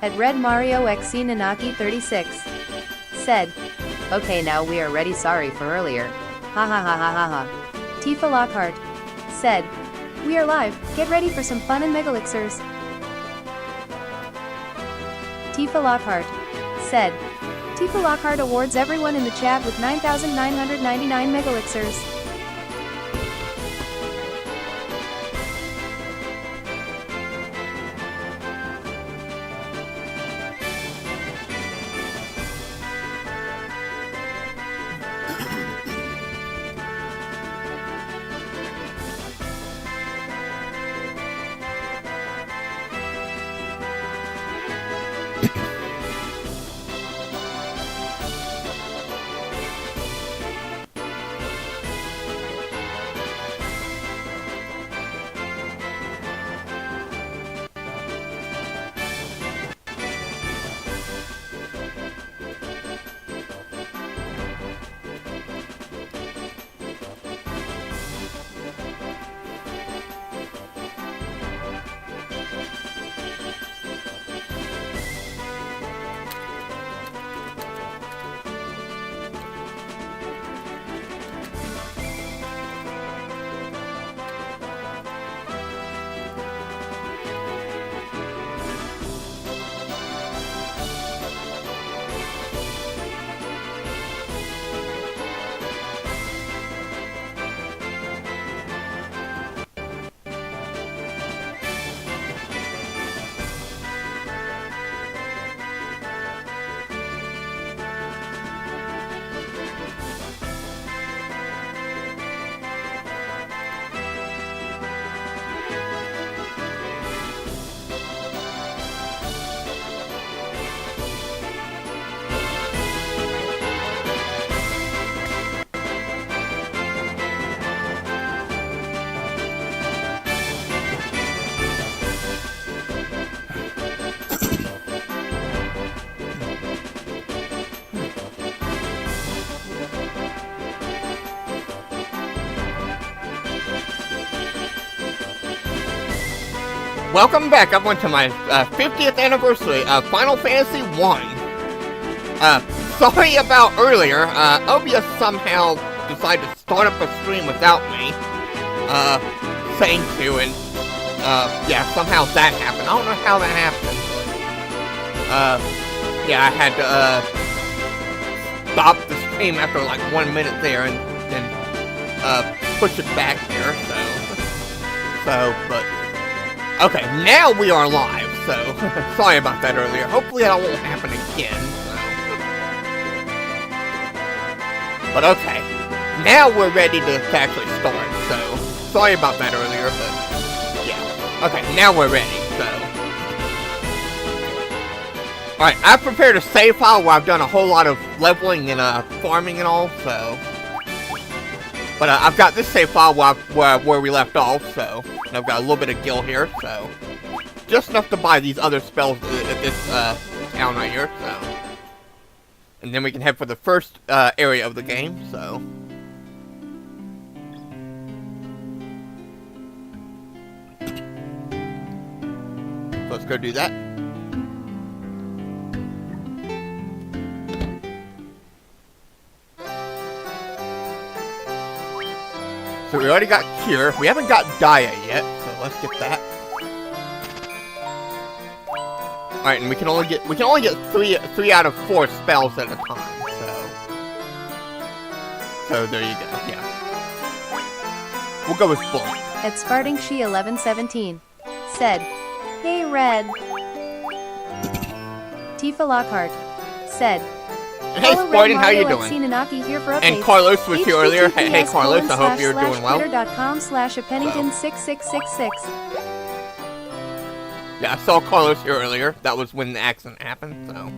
At Red Mario XC Nanaki 36 said, "Okay, now we are ready, sorry for earlier. Ha ha ha ha ha ha." Tifa Lockhart said, "We are live, get ready for some fun and megalixirs." Tifa Lockhart said, "Tifa Lockhart awards everyone in the chat with 9,999 megalixirs." Welcome back. I went to my 50th anniversary of Final Fantasy 1. Sorry about earlier. OBS somehow decided to start up a stream without me saying to, and yeah, somehow that happened. I don't know how that happened. Yeah, I had to stop the stream after like 1 minute there, and then push it back there. But. Okay, now we are live, so sorry about that earlier. Hopefully that won't happen again, so. But okay, now we're ready to actually start, so sorry about that earlier, but yeah. Okay, now we're ready, so. Alright, I've prepared a save file where I've done a whole lot of leveling and farming and all, so. But I've got this save file where we left off, so. And I've got a little bit of gil here, so. Just enough to buy these other spells at this town right here, so. And then we can head for the first area of the game, so. So let's go do that. So we already got Cure. We haven't got Dia yet, so let's get that. Alright, and we can only get three out of 4 spells at a time, so there you go, yeah. We'll go with Bulk. At Sparting She 1117 said, "Hey Red." Tifa Lockhart said, Hey Spartan, how you doing? Here for and Carlos was here earlier. Hey Carlos, I hope you're doing well. Twitter.com/appennington6666. Yeah, I saw Carlos here earlier. That was when the accident happened, so.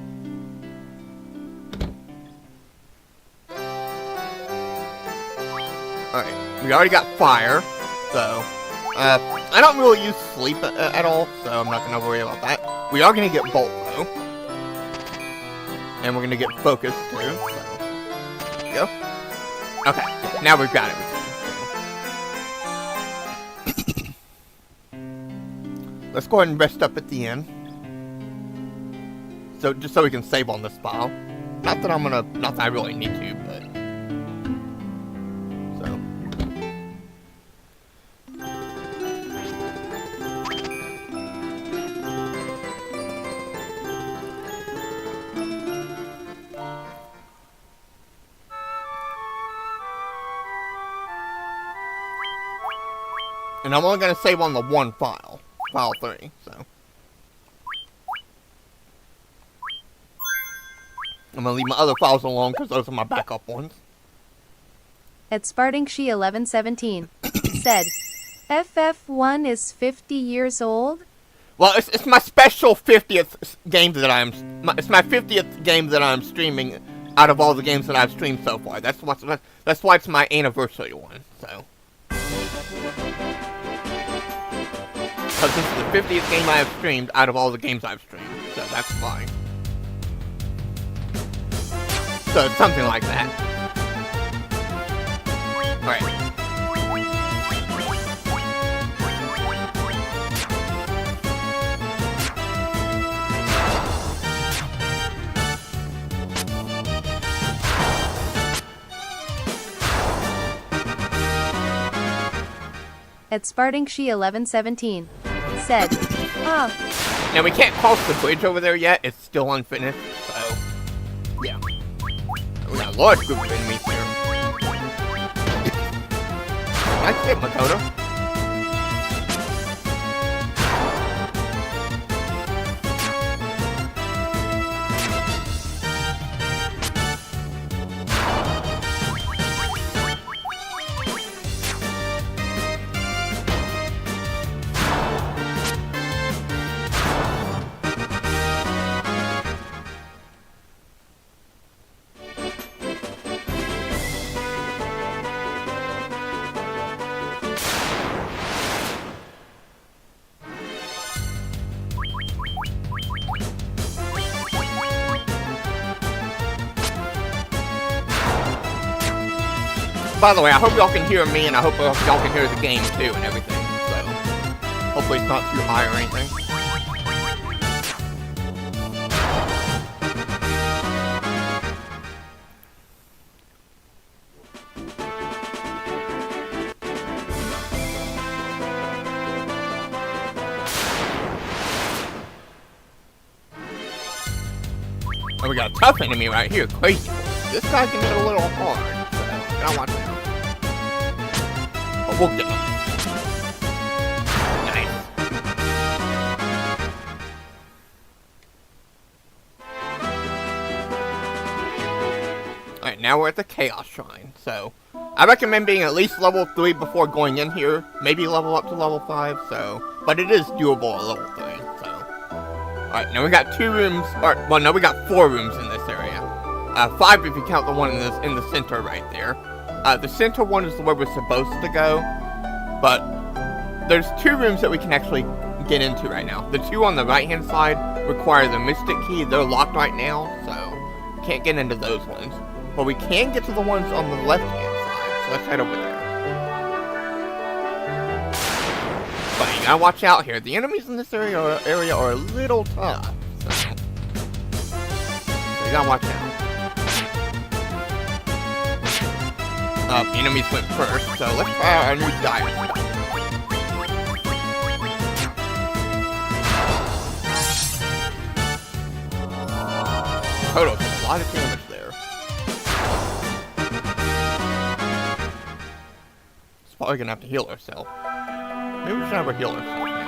Alright, we already got fire, so. I don't really use sleep at all, so I'm not gonna worry about that. We are gonna get bolt though. And we're gonna get focus too, so. There we go. Okay, now we've got everything. Let's go ahead and rest up at the end. So just so we can save on this file. Not that I really need to, but so. And I'm only gonna save on the one file, file 3, so. I'm gonna leave my other files alone because those are my backup ones. At Spartingshi 1117 said, FF1 is 50 years old? Well, it's my special 50th game that it's my 50th game that I'm streaming out of all the games that I've streamed so far. That's why it's my anniversary one, so. Because this is the 50th game I have streamed out of all the games I've streamed, so that's why. So it's something like that. Alright. At Spartingshi 1117 said, ah. Now we can't cross the bridge over there yet, it's still unfinished, so yeah. We got a large group of enemies here. Nice hit, Makoto. By the way, I hope y'all can hear me, and I hope y'all can hear the game too, and everything. So, hopefully it's not too high or anything. Oh, we got a tough enemy right here. Crazy. This guy can get a little hard. I want that. But we'll get them. Nice. Alright, now we're at the Chaos Shrine. So, I recommend being at least level 3 before going in here. Maybe level up to level 5, so. But it is doable at level 3, so. Alright, now we got 2 rooms, well, no, we got 4 rooms in this area. 5 if you count the one in the center right there. The center one is where we're supposed to go, but there's 2 rooms that we can actually get into right now. The 2 on the right-hand side require the Mystic Key. They're locked right now, so can't get into those ones. But we can get to the ones on the left-hand side, so let's head over there. But you gotta watch out here. The enemies in this area are a little tough, so you gotta watch out. Enemies went first, so let's try our new dive. Total, a lot of damage there. It's probably gonna have to heal herself. Maybe we should have her heal herself now.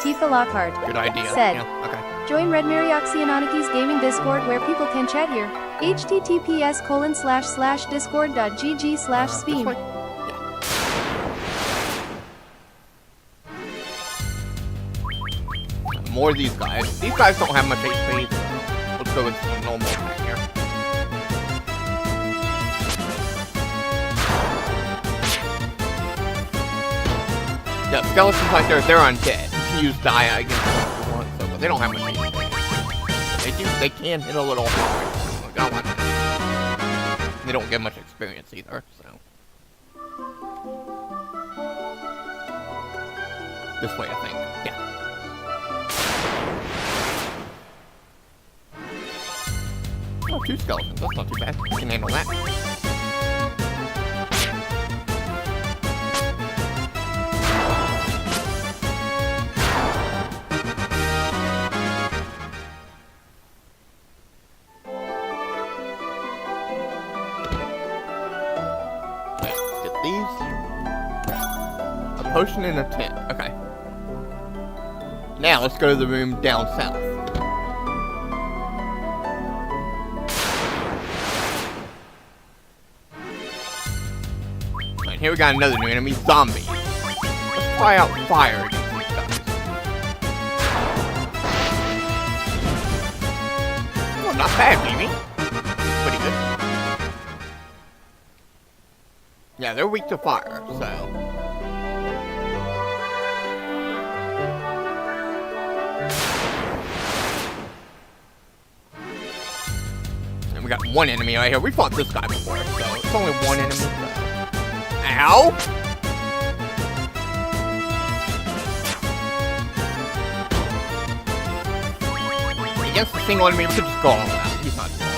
Tifa Lockhart Good idea. said, Yeah, okay. join Red Marioxianaki's gaming Discord where people can chat here. https://discord.gg/Steam. More of these guys. These guys don't have much HP, so let's go with some normal attack here. Yeah, skeletons like they're undead. You can use Dia against them if you want, so, but they don't have much HP. They can hit a little hard. Got one. They don't get much experience either, so. This way, I think. Yeah. Oh, 2 skeletons. That's not too bad. We can handle that. Potion in a tent. Okay. Now let's go to the room down south. Alright, here we got another new enemy, zombies. Let's try out fire against these guys. Oh, not bad, baby. Pretty good. Yeah, they're weak to fire, so. We got one enemy right here. We fought this guy before, so it's only one enemy. So. Ow! Against a single enemy, we could just go all out. He's not too hard.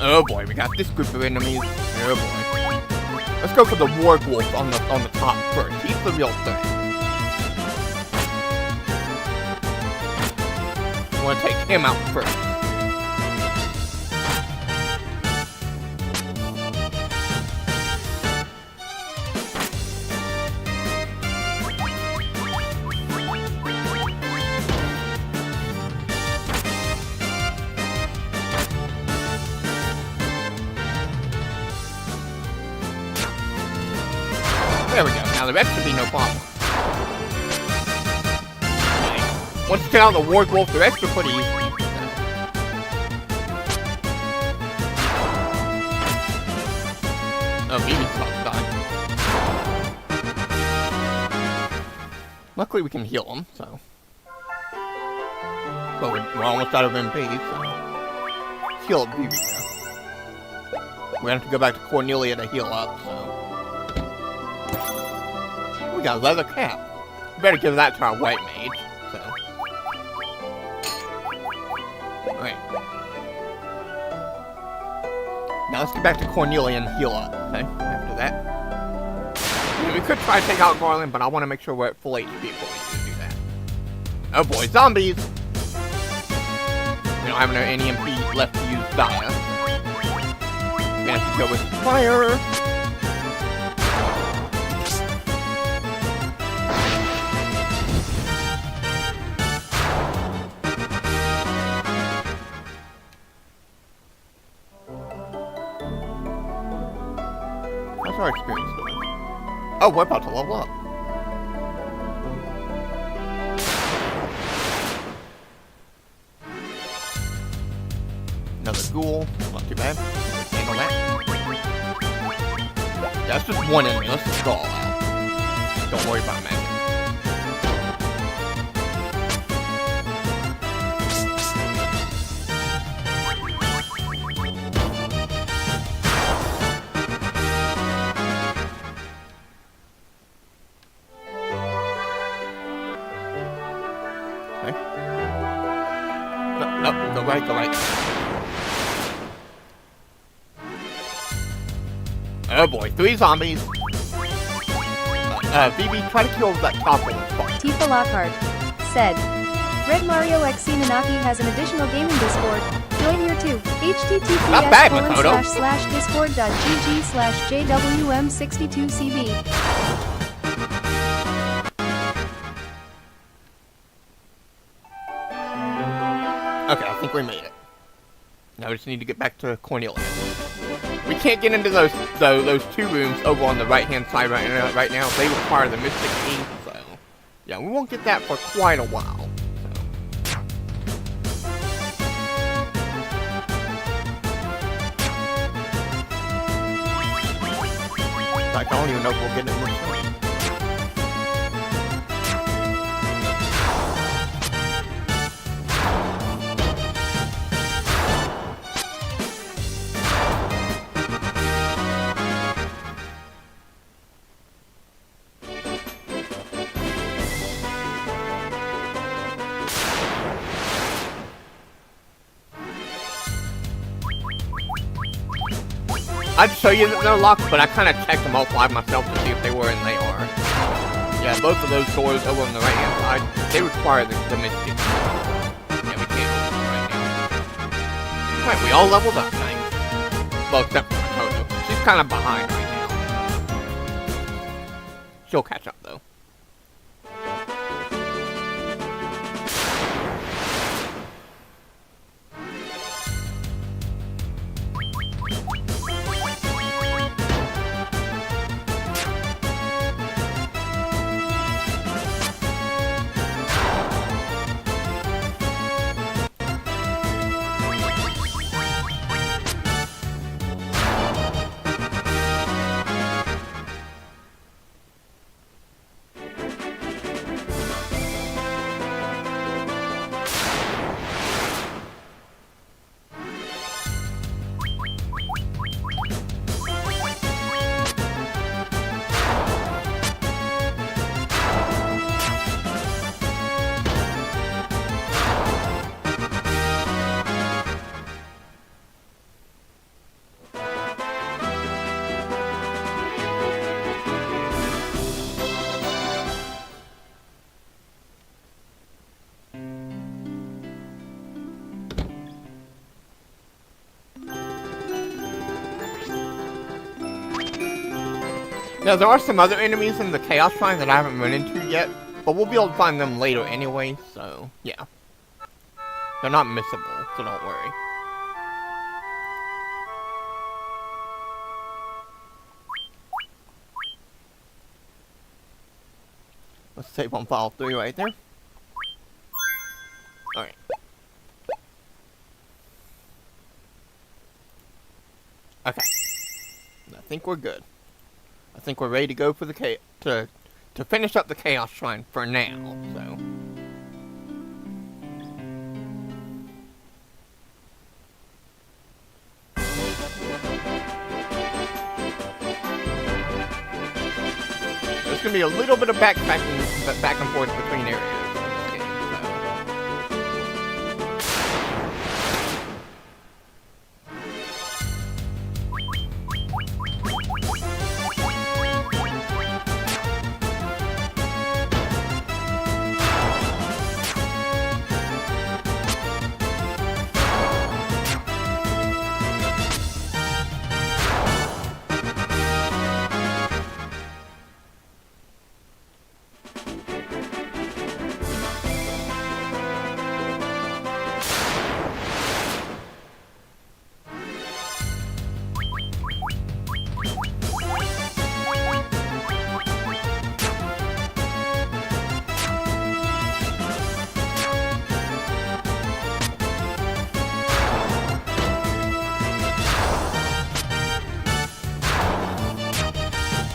Oh boy, we got this group of enemies. Oh boy. Let's go for the wargwolf on the top first. He's the real thing. I want to take him out first. There we go. Now the rest should be no problem. Okay. Once you get out the wargwolf, the rest are pretty easy. Oh, BB's about to die. Luckily we can heal him, so. But we're almost out of MP, so. Heal BB now. We have to go back to Cornelia to heal up, so. We got a leather cap. We better give that to our white mage, so. Alright. Now let's get back to Cornelia and heal up, okay? After that. I mean, we could try to take out Garland, but I want to make sure we're at full HP before we do that. Oh boy, zombies! We don't have any MP left to use Dia. We're gonna have to go with fire! How's our experience doing? Oh, we're about to level up. Another ghoul. Not too bad. Handle that. That's just one enemy. Let's just go all out. Don't worry about magic. No, go right, go right. Oh boy, 3 zombies. BB, try to kill that top one. Tifa Lockhart said, Red Mario XC Nanaki has an additional gaming Discord. Join here too. https://discord.gg/jwm62cb. Okay, I think we made it. Now we just need to get back to Cornelia. We can't get into those 2 rooms over on the right-hand side right now. They require the Mystic Key, so yeah, we won't get that for quite a while. In fact, I don't even know if we'll get it in this room. I'd show you that they're locked, but I kind of checked them all five myself to see if they were, and they are. Yeah, both of those doors over on the right-hand side, they require the mystic. Yeah, we can't open them right now. Alright, we all leveled up, nice. Well, except for Toto. She's kind of behind right now. She'll catch up, though. Now, there are some other enemies in the Chaos Shrine that I haven't run into yet, but we'll be able to find them later anyway, so, yeah. They're not missable, so don't worry. Let's save on file 3 right there. Alright. Okay. I think we're good. I think we're ready to go for the to finish up the Chaos Shrine for now, so. There's gonna be a little bit of backtracking back and forth between areas in this game, so.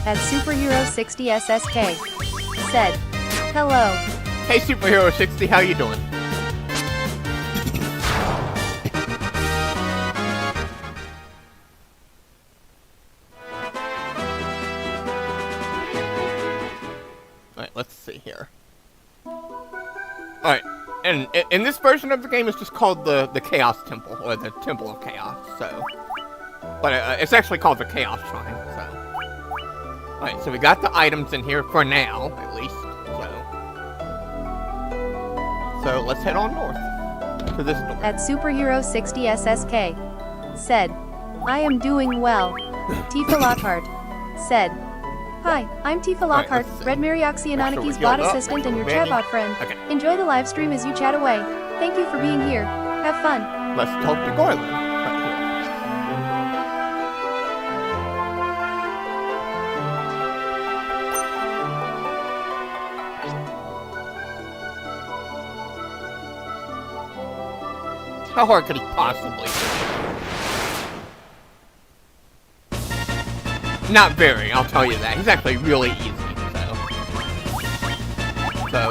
At Superhero 60 SSK said, "Hello." Hey Superhero 60, how you doing? Alright, let's see here. Alright, and in this version of the game, it's just called the Chaos Temple, or the Temple of Chaos, so. But it's actually called the Chaos Shrine, so. Alright, so we got the items in here for now, at least, so let's head on north to this door. At Superhero 60 SSK said, "I am doing well." Tifa Lockhart said, "Hi, I'm Tifa Lockhart, Red Marioxianoniki's bot assistant and your chatbot friend. Okay. Enjoy the live stream as you chat away. Thank you for being here. Have fun." Let's talk to Garland right here. How hard could he possibly be? Not very, I'll tell you that. He's actually really easy, so.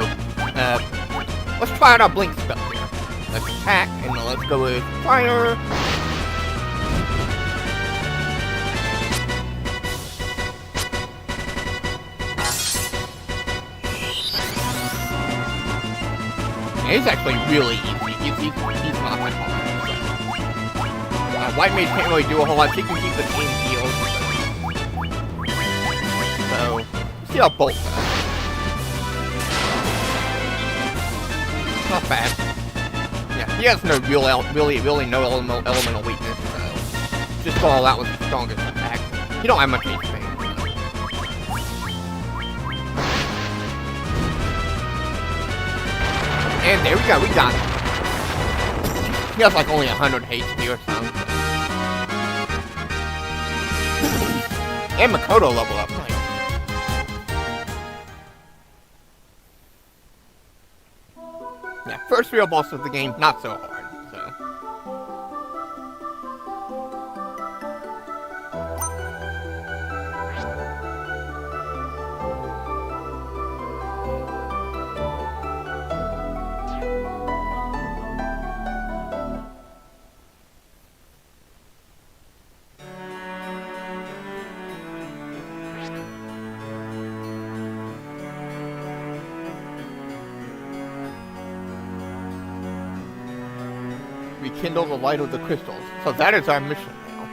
Let's try out our blink spell here. Let's attack, and then let's go with fire. Yeah, he's actually really easy. He's not that hard. White Mage can't really do a whole lot. She can keep the team healed. See how Bolt does. Not bad. Yeah, he has no really no elemental weakness, so just fall out with the strongest attack. You don't have much HP. And there we go, we got him. He has like only 100 HP or something. And Makoto level up. Nice. Yeah, first real boss of the game, not so hard, so. Rekindle the light of the crystals. So that is our mission now.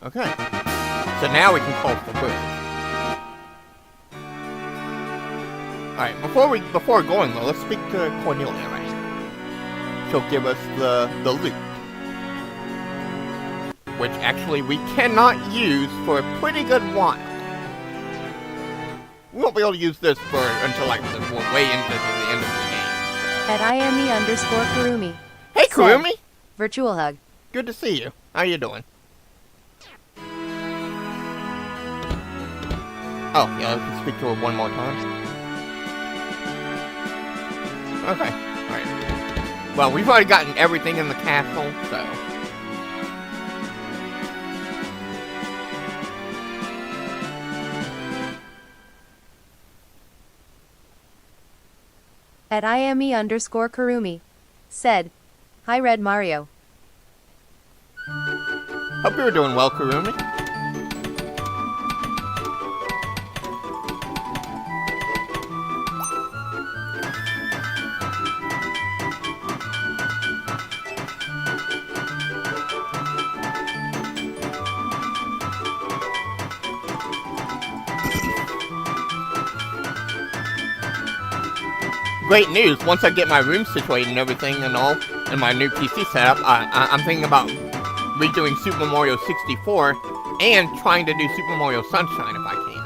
Okay. So now we can cross the bridge. Alright, before going though, let's speak to Cornelia right here. She'll give us the loot. Which actually we cannot use for a pretty good while. We won't be able to use this until like way into the end of the game. At IME_Kurumi. Hey Kurumi! Virtual hug. Good to see you. How you doing? Oh, yeah, I can speak to her one more time. Okay, alright. Well, we've already gotten everything in the castle, so. At IME_Kurumi. Said, hi Red Mario. Hope you're doing well, Kurumi. Great news, once I get my room situated and everything and all, and my new PC setup, I'm thinking about redoing Super Mario 64 and trying to do Super Mario Sunshine if I can.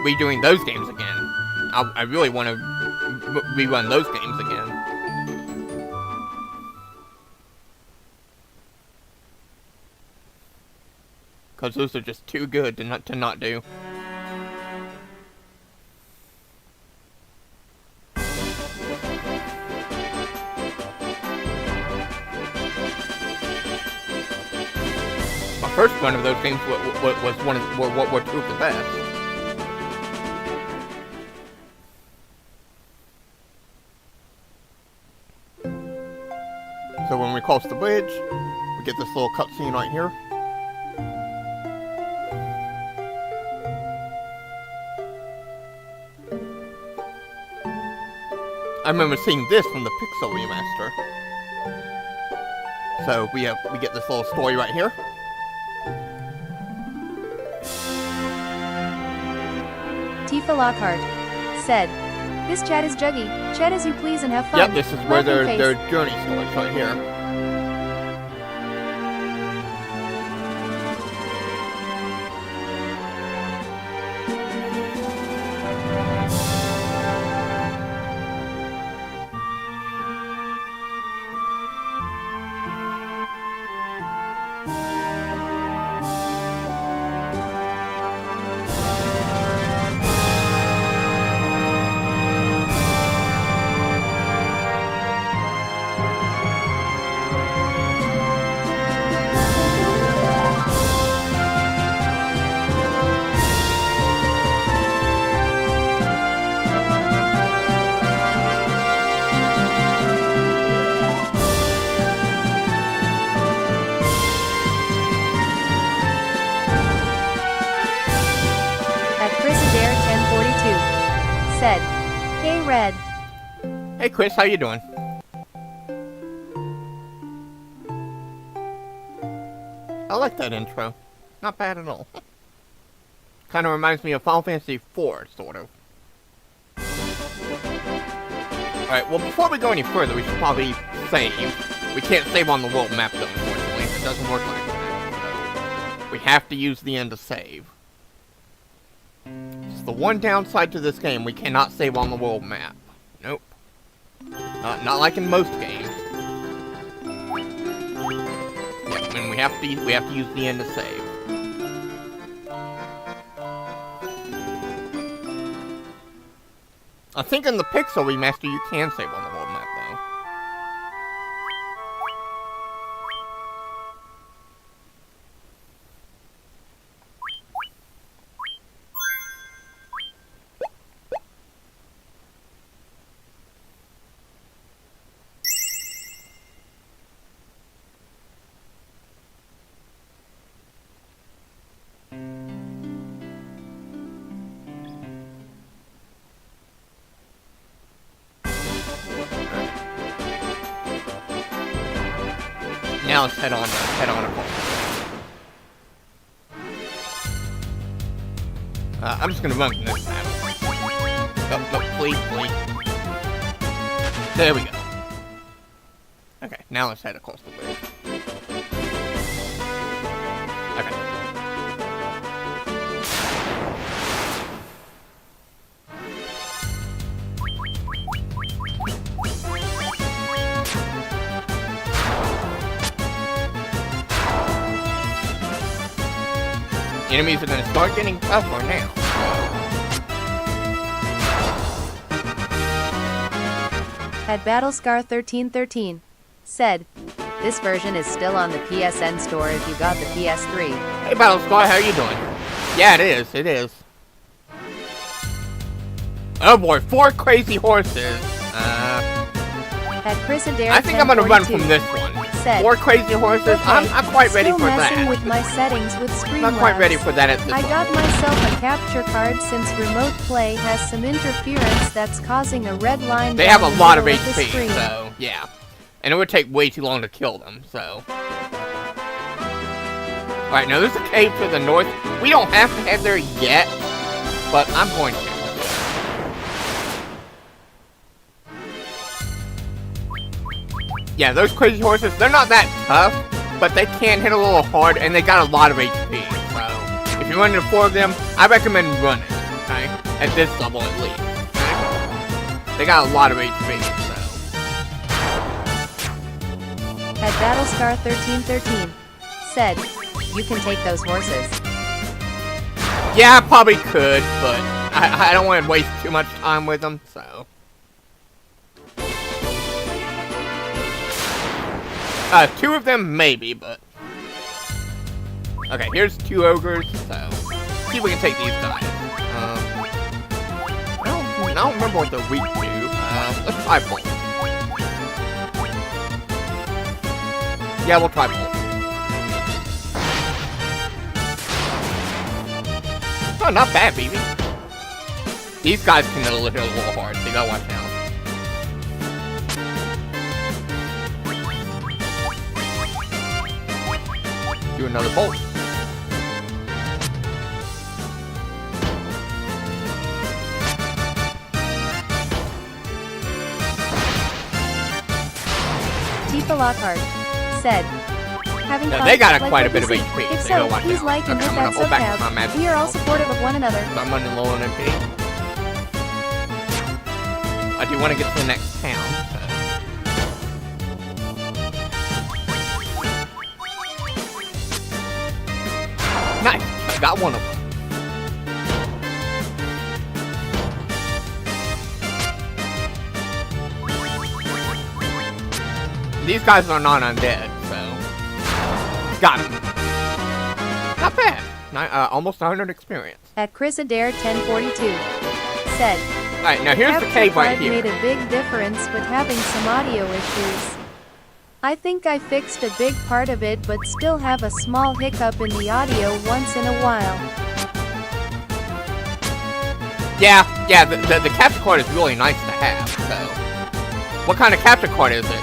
Redoing those games again. I really want to rerun those games again. Because those are just too good to not do. First one of those games was one of what were two of the best. So when we cross the bridge, we get this little cutscene right here. I remember seeing this from the Pixel remaster. So we get this little story right here. Tifa Lockhart said, this chat is juggy. Chat as you please and have fun. Yep, this is where their journey starts right here. Said, hey Red. Hey Chris, how you doing? I like that intro. Not bad at all. Kind of reminds me of Final Fantasy IV, sort of. Alright, well, before we go any further, we should probably save. We can't save on the world map, though, unfortunately. It doesn't work like that. So we have to use the end to save. It's the one downside to this game. We cannot save on the world map. Nope. Not like in most games. Yeah, and we have to use the end to save. I think in the Pixel remaster you can save on the world map though. Now let's head on a course. I'm just gonna run from this map. No, please. There we go. Okay, now let's head across the bridge. Okay. Enemies are gonna start getting tougher now. At Battlescar1313 said, this version is still on the PSN store if you got the PS3. Hey Battlescar, how you doing? Yeah, it is. Oh boy, 4 crazy horses. At Chris Adair I think I'm gonna run from this one. Said, 4 crazy horses? Okay, I'm quite ready for that. Still messing with my settings with Streamlabs. I'm not quite ready for that at this I level. got myself a capture card since remote play has some interference that's causing a red line. They have a lot of the HP, screen. so yeah. And it would take way too long to kill them, so. Alright, now there's a cave to the north. We don't have to head there yet, but I'm going to. Yeah, those crazy horses, they're not that tough, but they can hit a little hard, and they got a lot of HP. So, if you run into 4 of them, I recommend running, okay? At this level, at least. Okay? They got a lot of HP, so. At Battlescar1313 said, you can take those horses. Yeah, I probably could, but I don't want to waste too much time with them, so. 2 of them, maybe, but... Okay, here's 2 ogres, so... See if we can take these guys. I don't remember what they're weak to. Let's try bolt. Yeah, we'll try bolt. Oh, not bad, baby. These guys can hit a little hard, so you gotta watch out. Do another bolt. Tifa Lockhart said, having Yeah, fun, they got like quite a bit of this. HP, If so you gotta so, watch please out. like and Okay, hit I'm that gonna hold back my sub magic. We are all supportive of one another. So I'm running low on MP. I do want to get to the next town. So. Nice! I got one of them. These guys are not undead, so... Got him. Not bad. Almost 100 experience. At Chris Adair 1042 said, Alright, now here's the cave right here. made a big difference with having some audio issues. I think I fixed a big part of it but still have a small hiccup in the audio once in a while. Yeah, the capture card is really nice to have, so... What kind of capture card is it?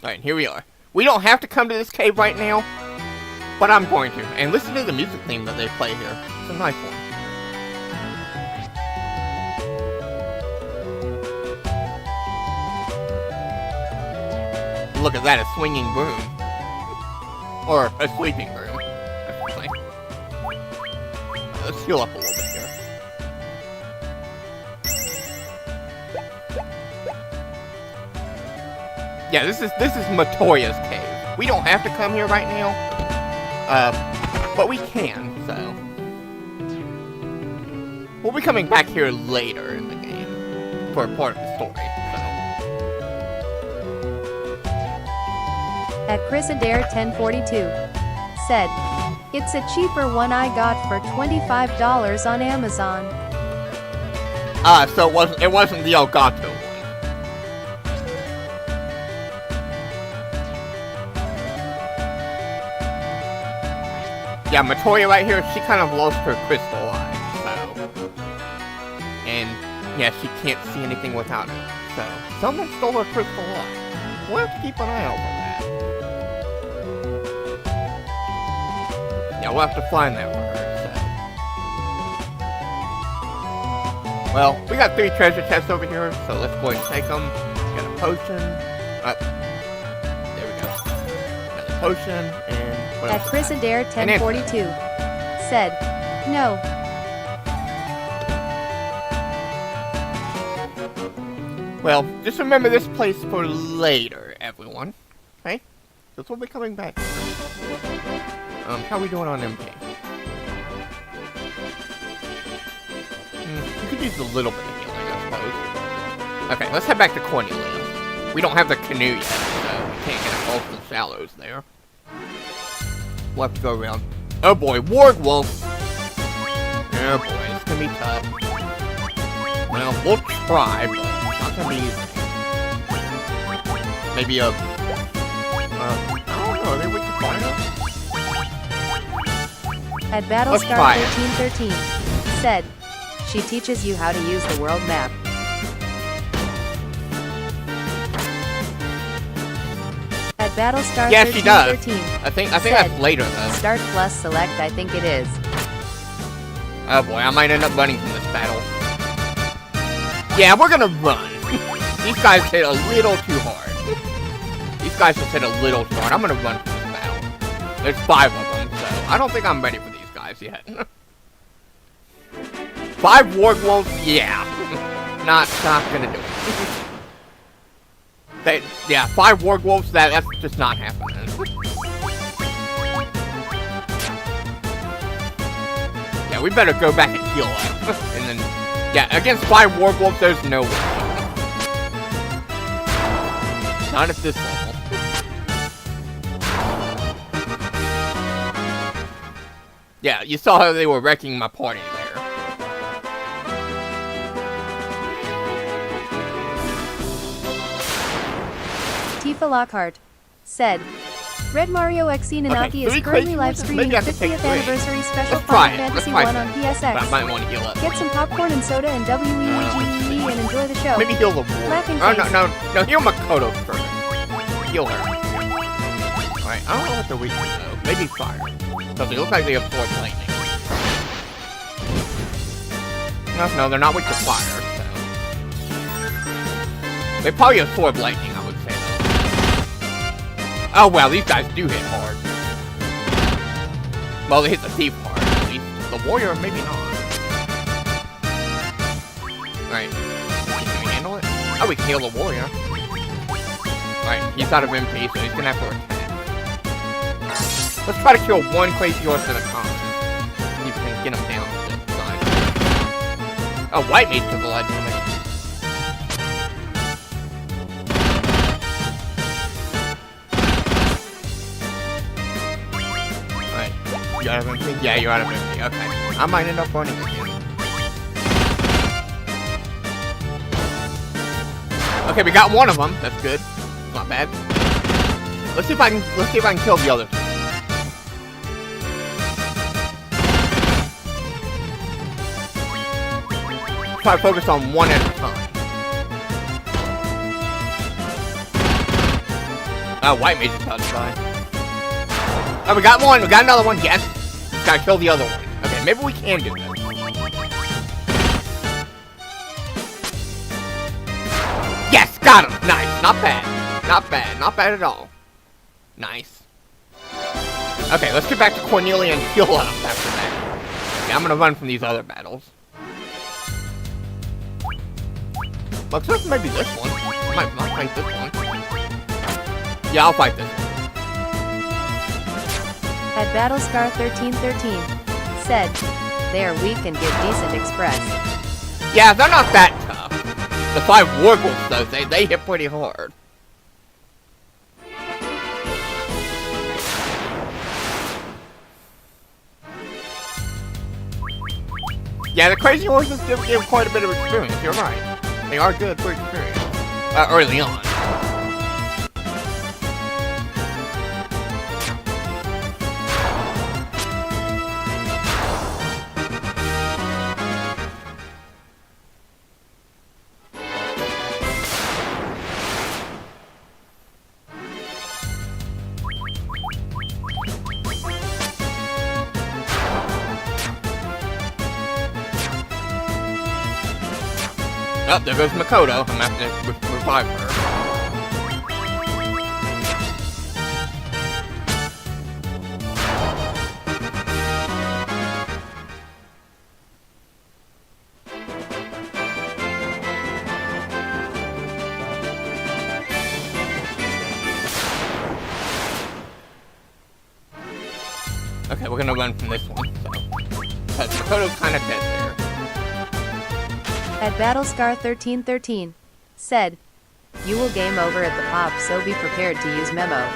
Alright, here we are. We don't have to come to this cave right now, but I'm going to. And listen to the music theme that they play here. It's a nice one. Look at that, a swinging broom. Or a sleeping broom, I should say. Let's heal up a little bit here. Yeah, this is Matoya's cave. We don't have to come here right now, but we can, so. We'll be coming back here later in the game for a part of the story, so. At Chris Adair 1042 said, "It's a cheaper one I got for $25 on Amazon." So it wasn't the Elgato one. Yeah, Matoya right here, she kind of lost her crystal eye, so. And yeah, she can't see anything without it. So someone stole her crystal eye. We'll have to keep an eye out for that. Yeah, we'll have to find that for her, so. Well, we got 3 treasure chests over here, so let's go ahead and take them. Got a potion. There we go. Got a potion, and what At else? Chris Adair 1042 said, "No." Well, just remember this place for later, everyone. Okay? Because we'll be coming back. How are we doing on MP? You could use a little bit of healing, I suppose. Okay, let's head back to Cornelia. We don't have the canoe yet, so we can't get involved in the shallows there. We'll have to go around. Oh boy, Warg Wolf! Oh boy, it's gonna be tough. Well, we'll try, but it's not gonna be easy. Maybe a... I don't know, maybe we can find out? At Let's Battlestar try it. 1313 said, "She teaches you how to use the world map." At Battlestar Yeah, she does. 1313 I think said, that's later though. "Start plus select, I think it is." Oh boy, I might end up running from this battle. Yeah, we're gonna run. These guys hit a little too hard. These guys just hit a little too hard. I'm gonna run from this battle. There's 5 of them, so I don't think I'm ready for these guys yet. 5 Warg Wolves? Yeah. Not gonna do it. Yeah, 5 Warg Wolves, that's just not happening. Yeah, we better go back and heal up. And then, yeah, against 5 Warg Wolves, there's no way. Not at this level. Yeah, you saw how they were wrecking my party there. Tifa Lockhart said, "Red Mario XE Nanaki is 3 currently crazy live ones? streaming Maybe I could 50th take 3. anniversary special Let's try Final it. Let's Fantasy try 1 it. on But I PSX. might want to heal up. Get some popcorn and soda and WEEGE and enjoy the show." Maybe heal the war. Laughing Oh, face. no, heal Makoto first. Heal her. Alright, I don't know what they're weak to though. Maybe fire. Because they look like they absorb lightning. No, they're not weak to fire, so. They probably absorb lightning, I would say though. Oh wow, these guys do hit hard. Well, they hit the thief hard, at least. The warrior, maybe not. Alright. Can we handle it? Oh, we can heal the warrior. Alright, he's out of MP, so he's gonna have to attack. Let's try to kill 1 crazy horse at a time. See if we can get him down to the side. Oh, white mage took a lot of damage. Alright, you out of MP? Yeah, you're out of MP, okay. I might end up running again. Okay, we got 1 of them. That's good. Not bad. Let's see if I can kill the other 2. Try to focus on 1 at a time. White mage is about to die. Oh, we got one. We got another one. Yes. Just gotta kill the other one. Okay, maybe we can do this. Yes, got him. Nice. Not bad. Not bad. Not bad at all. Nice. Okay, let's get back to Cornelia and heal up after that. Okay, I'm gonna run from these other battles. Looks like maybe this one. I might fight this one. Yeah, I'll fight this one. At Battlescar 1313, said, they are weak and give decent express. Yeah, they're not that tough. The 5 Wargulfs, though, they hit pretty hard. Yeah, the crazy horses do give quite a bit of experience, you're right. They are good for experience. Early on. Oh, there goes Makoto. I'm gonna have to revive her. Okay, we're gonna run from this one, so. Because Makoto's kind of dead there. At Battlescar 1313, said, you will game over at the pop, so be prepared to use memo.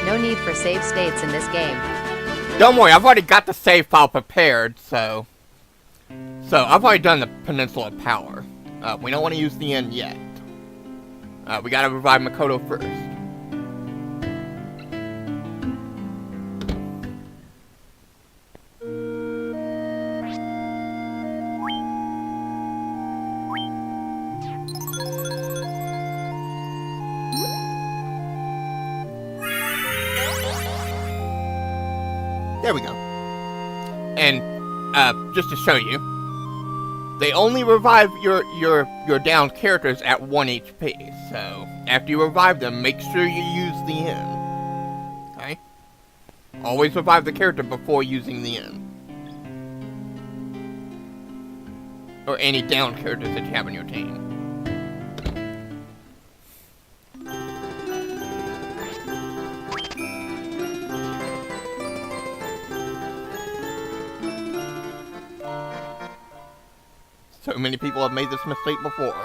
No need for save states in this game. Don't worry, I've already got the save file prepared, so I've already done the Peninsula of Power. We don't want to use the end yet. We gotta revive Makoto first. There we go. And just to show you, they only revive your downed characters at 1 HP. So after you revive them, make sure you use the end. Okay? Always revive the character before using the end. Or any downed characters that you have in your team. So many people have made this mistake before.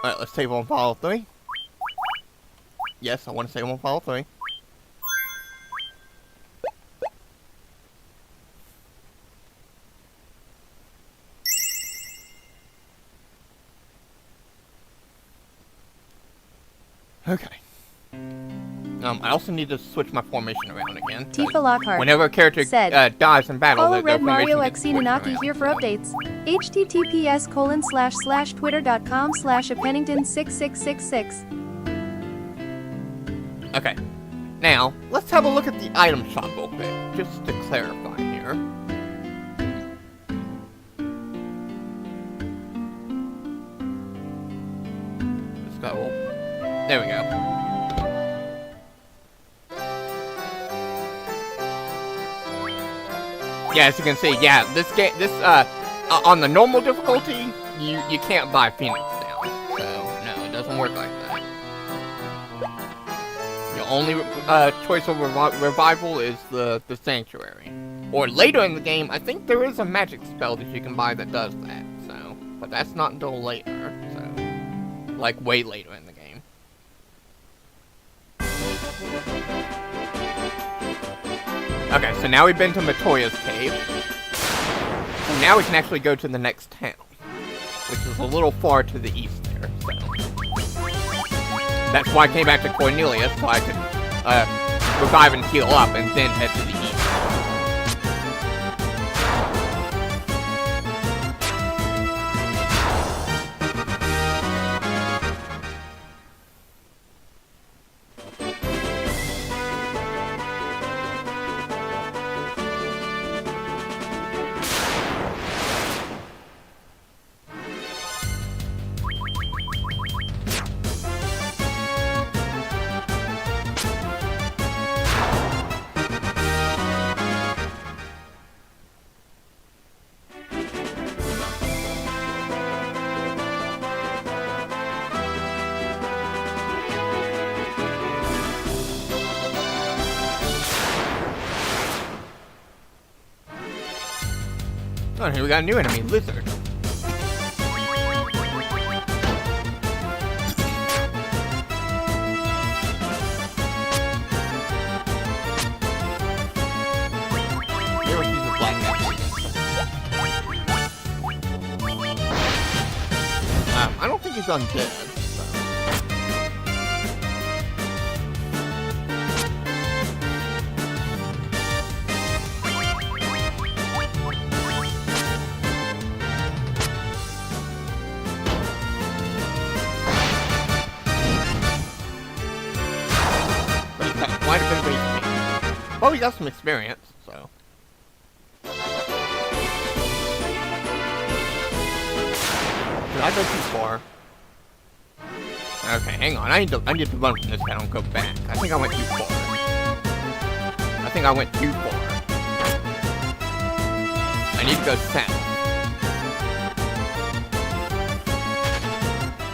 Alright, let's save on file 3. Yes, I want to save on file 3. Okay. I also need to switch my formation around again. Tifa Lockhart. Whenever a character said, dies in battle, follow their Red Mario formation gets switched Xenonaki around. here for updates. https://twitter.com/appennington6666. Okay. Now, let's have a look at the item shop real quick, just to clarify here. Let's go. There we go. Yeah, as you can see, yeah, this game, on the normal difficulty, you can't buy Phoenix down. So, no, it doesn't work like that. Your only choice of revival is the Sanctuary. Or later in the game, I think there is a magic spell that you can buy that does that. So, but that's not until later. So, like way later in the game. Okay, so now we've been to Matoya's cave. So now we can actually go to the next town, which is a little far to the east there. So that's why I came back to Cornelia, so I could revive and heal up, and then head to the east. Oh, here we got a new enemy, lizard. I don't think he's undead. So. But he's got quite a bit of HP. Well, he got some experience, so. Did I go too far? Okay, hang on. I need to run from this town and go back. I think I went too far. I need to go south.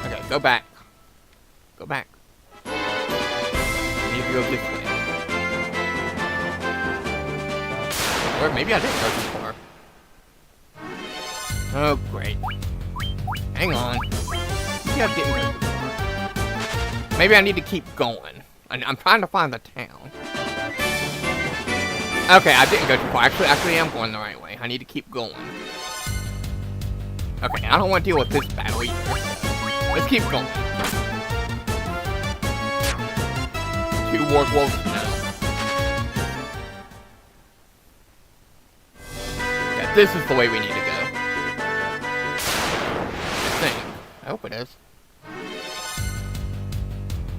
Okay, go back. Go back. I need to go this way. Or maybe I didn't go too far. Oh, great. Hang on. Maybe I didn't go too far. Maybe I need to keep going. I'm trying to find the town. Okay, I didn't go too far. Actually, I'm going the right way. I need to keep going. Okay, I don't want to deal with this battle either. Let's keep going. 2 warg wolves now. Yeah, this is the way we need to go. I hope it is.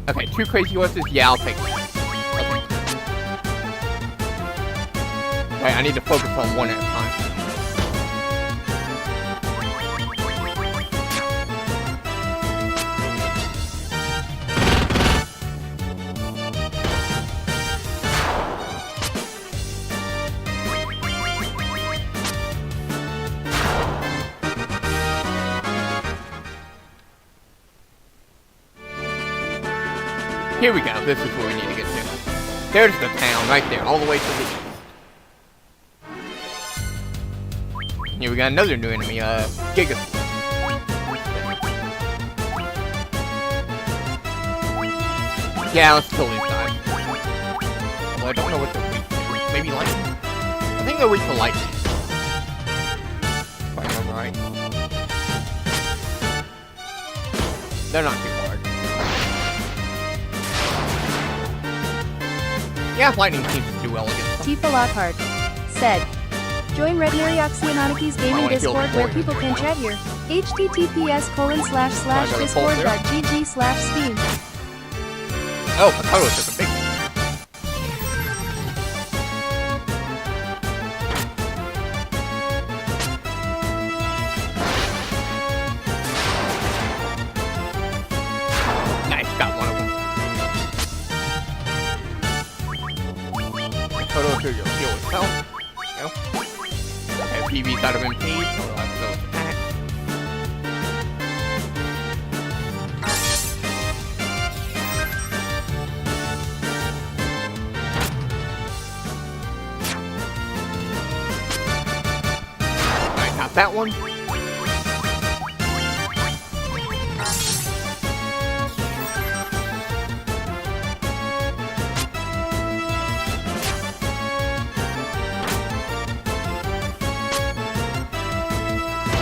Okay, 2 crazy horses. Yeah, I'll take that. Okay, I need to focus on one at a time. Here we go. This is where we need to get to. There's the town right there, all the way to the east. Here we got another new enemy, Giga. Yeah, let's kill these guys. Well, I don't know what they're weak to. Maybe lightning? I think they're weak to lightning. If I remember right. They're not too hard. Yeah, lightning seems to do well against them. Tifa Lockhart said, join Red Marioxianaki's gaming Discord where people can chat here. https://discord.gg/steam. Oh, I thought it was just a big one. Nice, got one of them. Total to your heal itself. There you go. Okay, PB's out of MP, so we'll have to go with attack. Alright, got that one.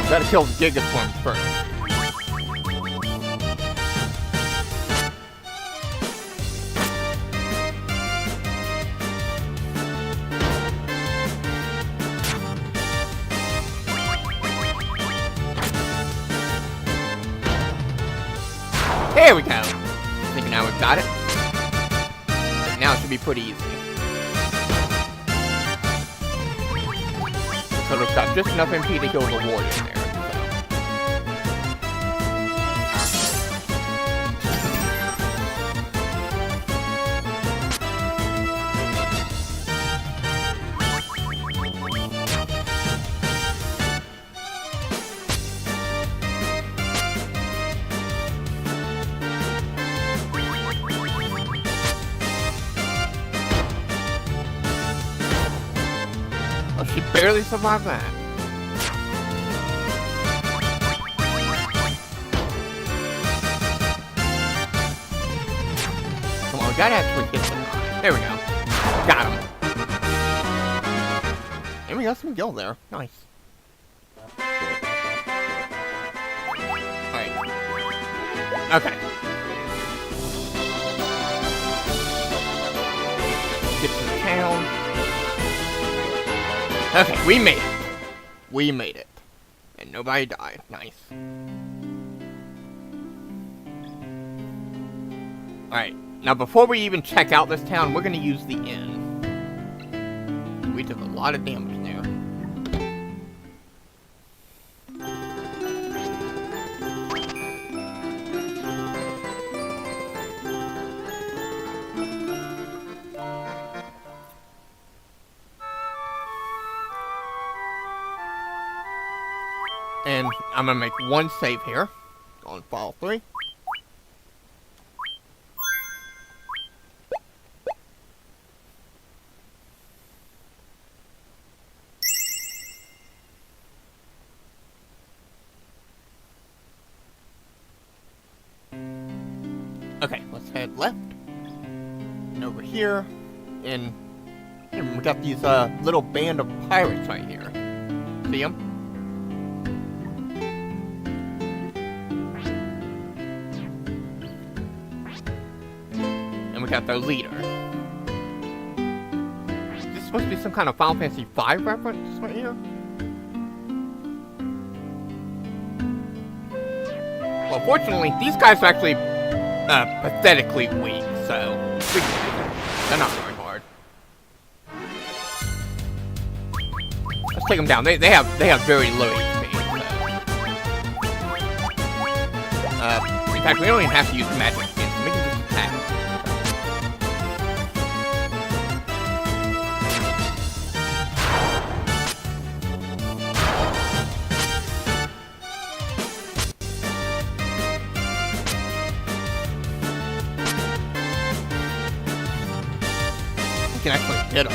Gotta kill the Gigaswarm first. There we go. I think now we've got it. Now it should be pretty easy. So we've got just enough MP to kill the warrior there. She barely survived that. that actually hits the guy. There we go. Got him. And we got some gil there. Nice. Alright. Okay. Get to the town. Okay, we made it. We made it. And nobody died. Nice. Alright, now before we even check out this town, we're gonna use the inn. We took a lot of damage there. And I'm gonna make one save here. On file 3. Okay, let's head left. And over here. And we got these little band of pirates right here. See them? And we got their leader. Is this supposed to be some kind of Final Fantasy V reference right here? Well, fortunately, these guys are actually pathetically weak, so they're not very hard. Let's take them down. They have very low HP. So. In fact, we don't even have to use magic skins. We can just attack. Can actually hit him.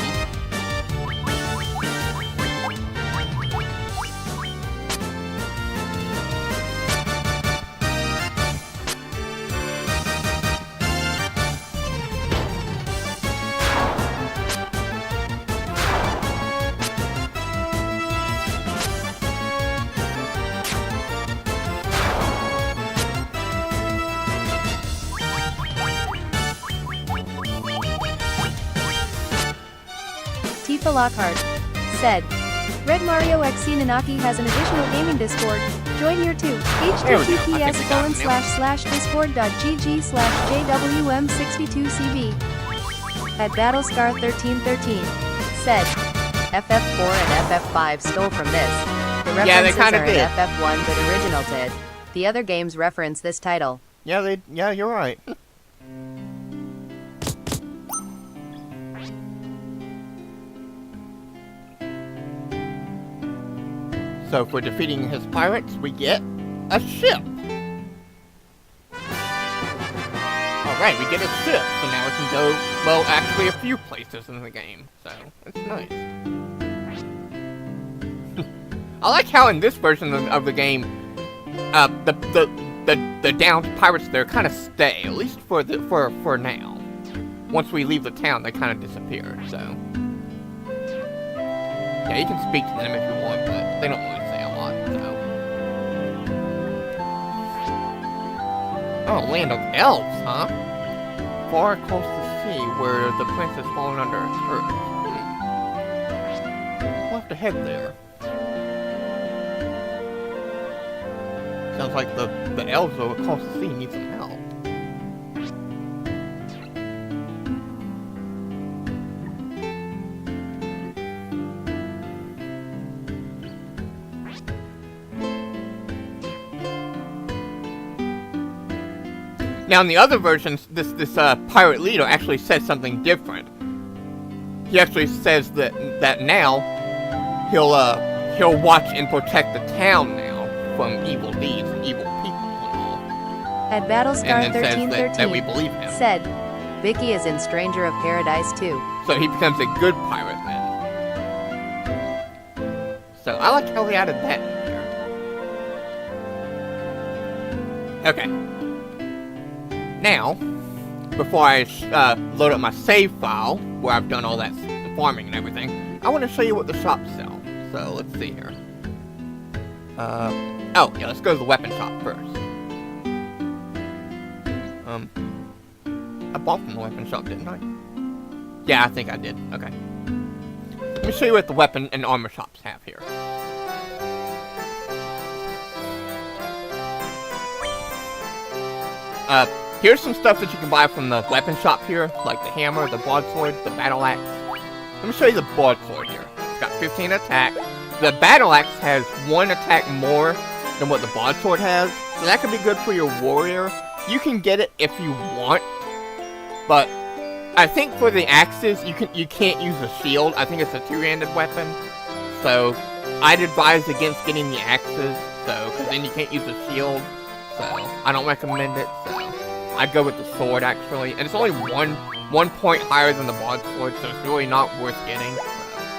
Tifa Lockhart said, Red Mario XC Nanaki has an additional gaming Discord. Join here too. https://discord.gg/jwm62cv. At Battlescar1313 said, FF4 and FF5 stole from this. The references kinda are did. in FF1 but original did. The other games reference this title. Yeah, you're right. So for defeating his pirates, we get a ship. Alright, we get a ship, so now we can go, well, actually a few places in the game. So, it's nice. I like how in this version of the game, the downed pirates there kind of stay, at least for now. Once we leave the town, they kind of disappear, so. Yeah, you can speak to them if you want, but they don't really say a lot, so. Oh, land of elves, huh? Far across the sea where the princess fallen under earth. We'll have to head there. Sounds like the elves across the sea need some help. Now, in the other versions, this pirate leader actually says something different. He actually says that now he'll watch and protect the town now from evil deeds and evil people and all. At Battlescar1313 that we believe him. said, Vicky is in Stranger of Paradise too. So he becomes a good pirate then. So I like how they added that in here. Okay. Now, before I load up my save file, where I've done all that farming and everything, I want to show you what the shops sell. So, let's see here. Oh, yeah, let's go to the weapon shop first. I bought from the weapon shop, didn't I? Yeah, I think I did. Okay. Let me show you what the weapon and armor shops have here. Here's some stuff that you can buy from the weapon shop here, like the hammer, the broadsword, the battle axe. Let me show you the broadsword here. It's got 15 attack. The battle axe has 1 attack more than what the broadsword has, so that could be good for your warrior. You can get it if you want, but I think for the axes, you can't use a shield. I think it's a 2-handed weapon, so I'd advise against getting the axes, because then you can't use a shield, so I don't recommend it, so I'd go with the sword, actually, and it's only one point higher than the broadsword, so it's really not worth getting, so,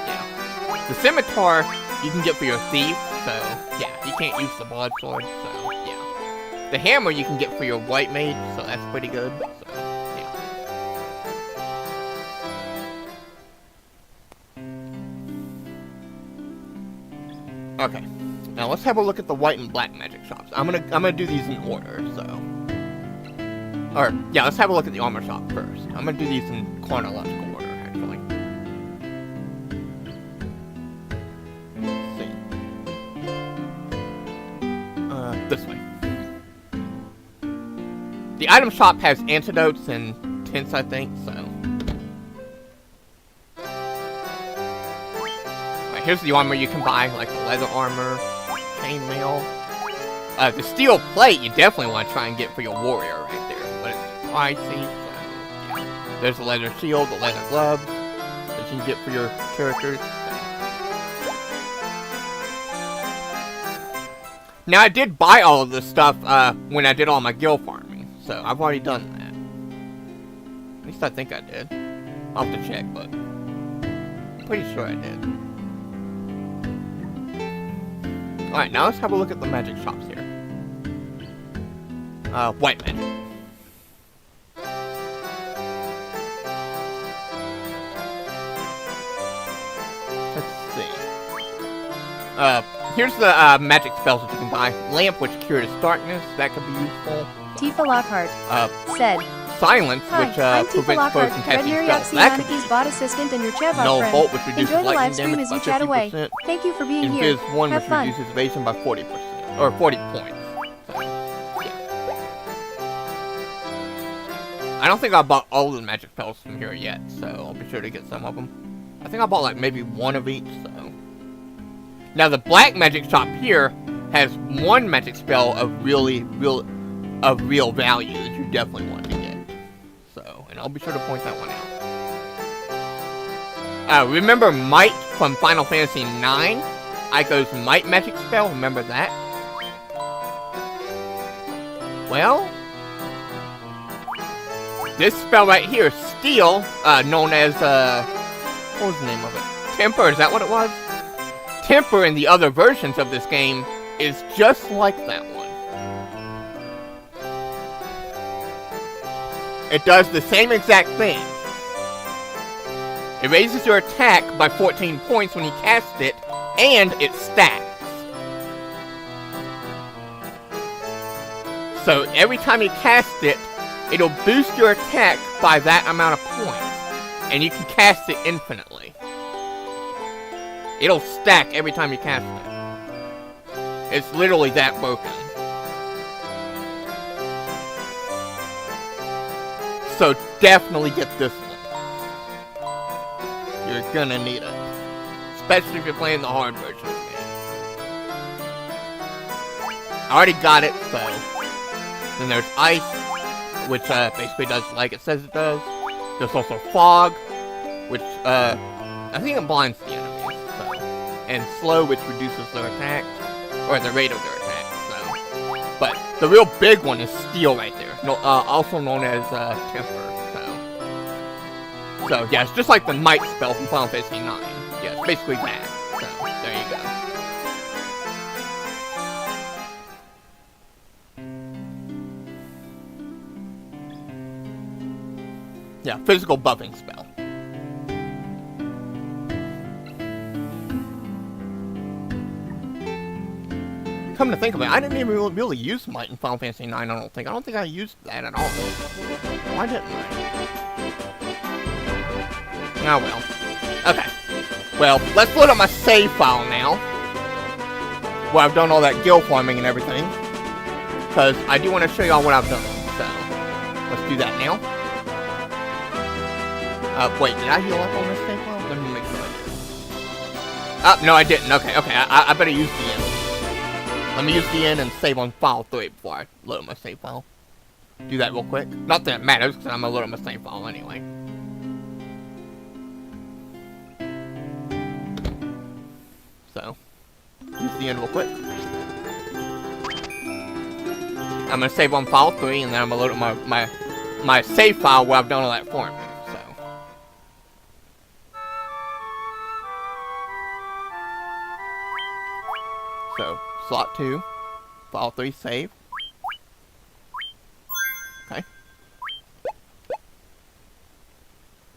yeah. The scimitar, you can get for your thief, so, yeah, you can't use the broadsword, so, yeah. The hammer you can get for your white mage, so that's pretty good, so, yeah. Okay, now let's have a look at the white and black magic shops. I'm gonna do these in order, so. Or, yeah, let's have a look at the armor shop first. I'm gonna do these in chronological order, actually. Let's see. This way. The item shop has antidotes and tints, I think, so. Alright, here's the armor you can buy, like the leather armor, chainmail. The steel plate you definitely want to try and get for your warrior right there. But it's pricey, so yeah. There's the leather shield, the leather gloves that you can get for your characters. Now, I did buy all of this stuff when I did all my guild farming, so I've already done that. At least I think I did. I'll have to check, but I'm pretty sure I did. Alright, now let's have a look at the magic shops here. White magic. Let's see. Here's the magic spells that you can buy. Lamp, which cures darkness. That could be useful. Tifa Lockhart said, Silence, "Hi, which I'm Tifa prevents Lockhart, foes from Red casting Mary spells. That could be Oxyoniki's bot assistant and your chat bot Null friend. Bolt, which reduces Enjoy the live lightning stream damage as by you chat away. 50%. Thank you for being And here. Viz 1, Have which fun." reduces evasion by 40%. Or 40 points. So, yeah. I don't think I bought all of the magic spells from here yet, so I'll be sure to get some of them. I think I bought like maybe 1 of each, so. Now the black magic shop here has 1 magic spell of real value that you definitely want to get. So, and I'll be sure to point that one out. Remember Might from Final Fantasy IX? Aiko's Might magic spell, remember that? Well, this spell right here, Steel, known as, what was the name of it? Temper, is that what it was? Temper in the other versions of this game is just like that one. It does the same exact thing. It raises your attack by 14 points when you cast it, and it stacks. So every time you cast it, it'll boost your attack by that amount of points, and you can cast it infinitely. It'll stack every time you cast it. It's literally that broken. So definitely get this one. You're gonna need it. Especially if you're playing the hard version of the game. I already got it, so. Then there's Ice, which basically does like it says it does. There's also Fog, which I think it blinds the enemies, so. And Slow, which reduces their attack. Or the rate of their attack, so. But the real big one is Steel right there. No, also known as Temper, so yeah, it's just like the Might spell from Final Fantasy IX. Yeah, it's basically that. So, there you go. Yeah, physical buffing spell. Come to think of it, I didn't even really use Might in Final Fantasy IX, I don't think. I don't think I used that at all. Why didn't I? Oh well. Okay. Well, let's load up my save file now. Where I've done all that guild farming and everything. Because I do want to show y'all what I've done. So, let's do that now. Wait, did I heal up on this save file? Let me make sure I did. No, I didn't. Okay, I better use the end. Let me use the end and save on file 3 before I load my save file. Do that real quick. Not that it matters, because I'm going to load up my save file anyway. So, use the end real quick. I'm going to save on file 3, and then I'm going to load up my save file where I've done all that farming. So, slot 2, file 3, save. Okay.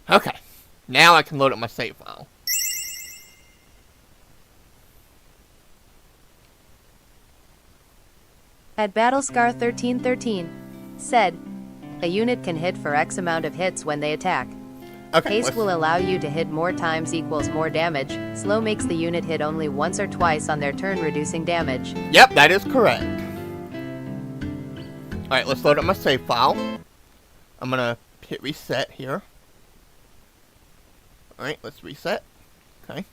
Okay. Now I can load up my save file. At Battlescar 1313, said, a unit can hit for X amount of hits when they attack. Okay, Haste will allow you to hit more times equals more damage. Slow makes the unit hit only once or twice on their turn, reducing damage. Yep, that is correct. Alright, let's load up my save file. I'm gonna hit reset here. Alright, let's reset. Okay.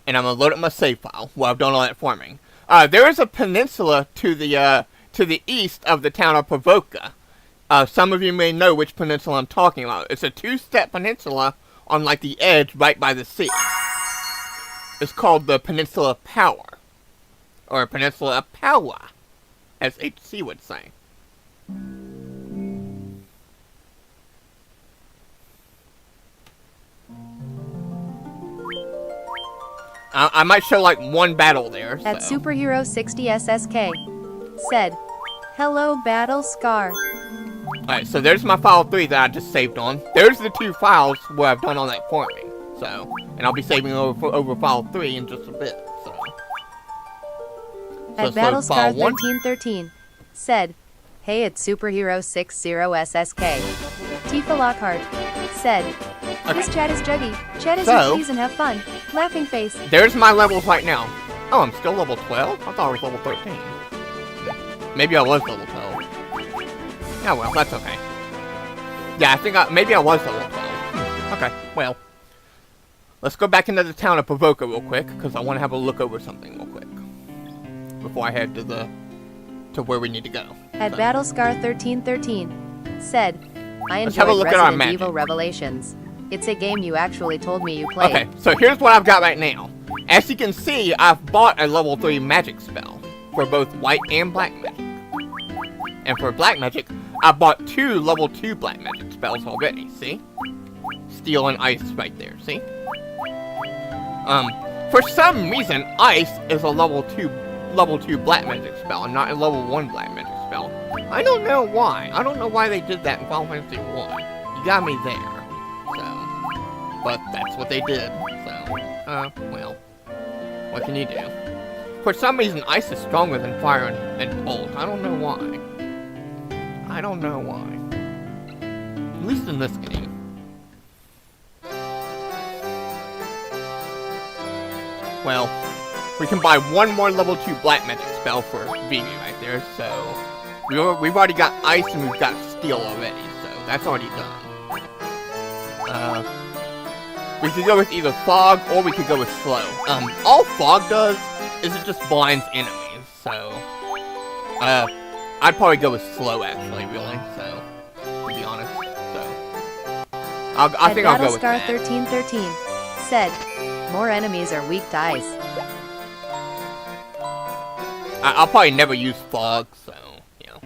And I'm gonna load up my save file where I've done all that farming. There is a peninsula to the east of the town of Pavoka. Some of you may know which peninsula I'm talking about. It's a 2-step peninsula on like the edge right by the sea. It's called the Peninsula of Power. Or Peninsula of Power, as HC would say. I might show like one battle there. At so. Superhero 60 SSK, said, hello Battle Scar. Alright, so there's my file 3 that I just saved on. There's the 2 files where I've done all that farming. So, and I'll be saving over file 3 in just a bit. So at Battlescar 1313, said, hey, it's Superhero 60 SSK. Tifa Lockhart, said, this chat is juggy. Chat is so, please and have fun. Laughing face. There's my levels right now. Oh, I'm still level 12? I thought I was level 13. Maybe I was level 12. Yeah, well, that's okay. Yeah, I think maybe I was level 12. Okay, well. Let's go back into the town of Pavoka real quick, because I want to have a look over something real quick. Before I head to where we need to go. At so. Battlescar 1313, said, I enjoyed Resident Evil Revelations. It's a game you actually told me you played. Okay, so here's what I've got right now. As you can see, I've bought a level 3 magic spell for both white and black magic. And for black magic, I bought 2 level 2 black magic spells already, see? Steel and ice right there, see? For some reason, ice is a level 2 black magic spell and not a level 1 black magic spell. I don't know why. I don't know why they did that in Final Fantasy 1. You got me there. So, but that's what they did. So, well, what can you do? For some reason, ice is stronger than fire and cold. I don't know why. I don't know why. At least in this game. Well, we can buy 1 more level 2 black magic spell for Vivi right there, so we've already got ice and we've got steel already, so that's already done. We could go with either fog or we could go with slow. All fog does is it just blinds enemies, so I'd probably go with slow actually, really, so to be honest, so I think I'll go with that. Battlescar 1313 said, more enemies are weak to ice. I'll probably never use fog, so, you know.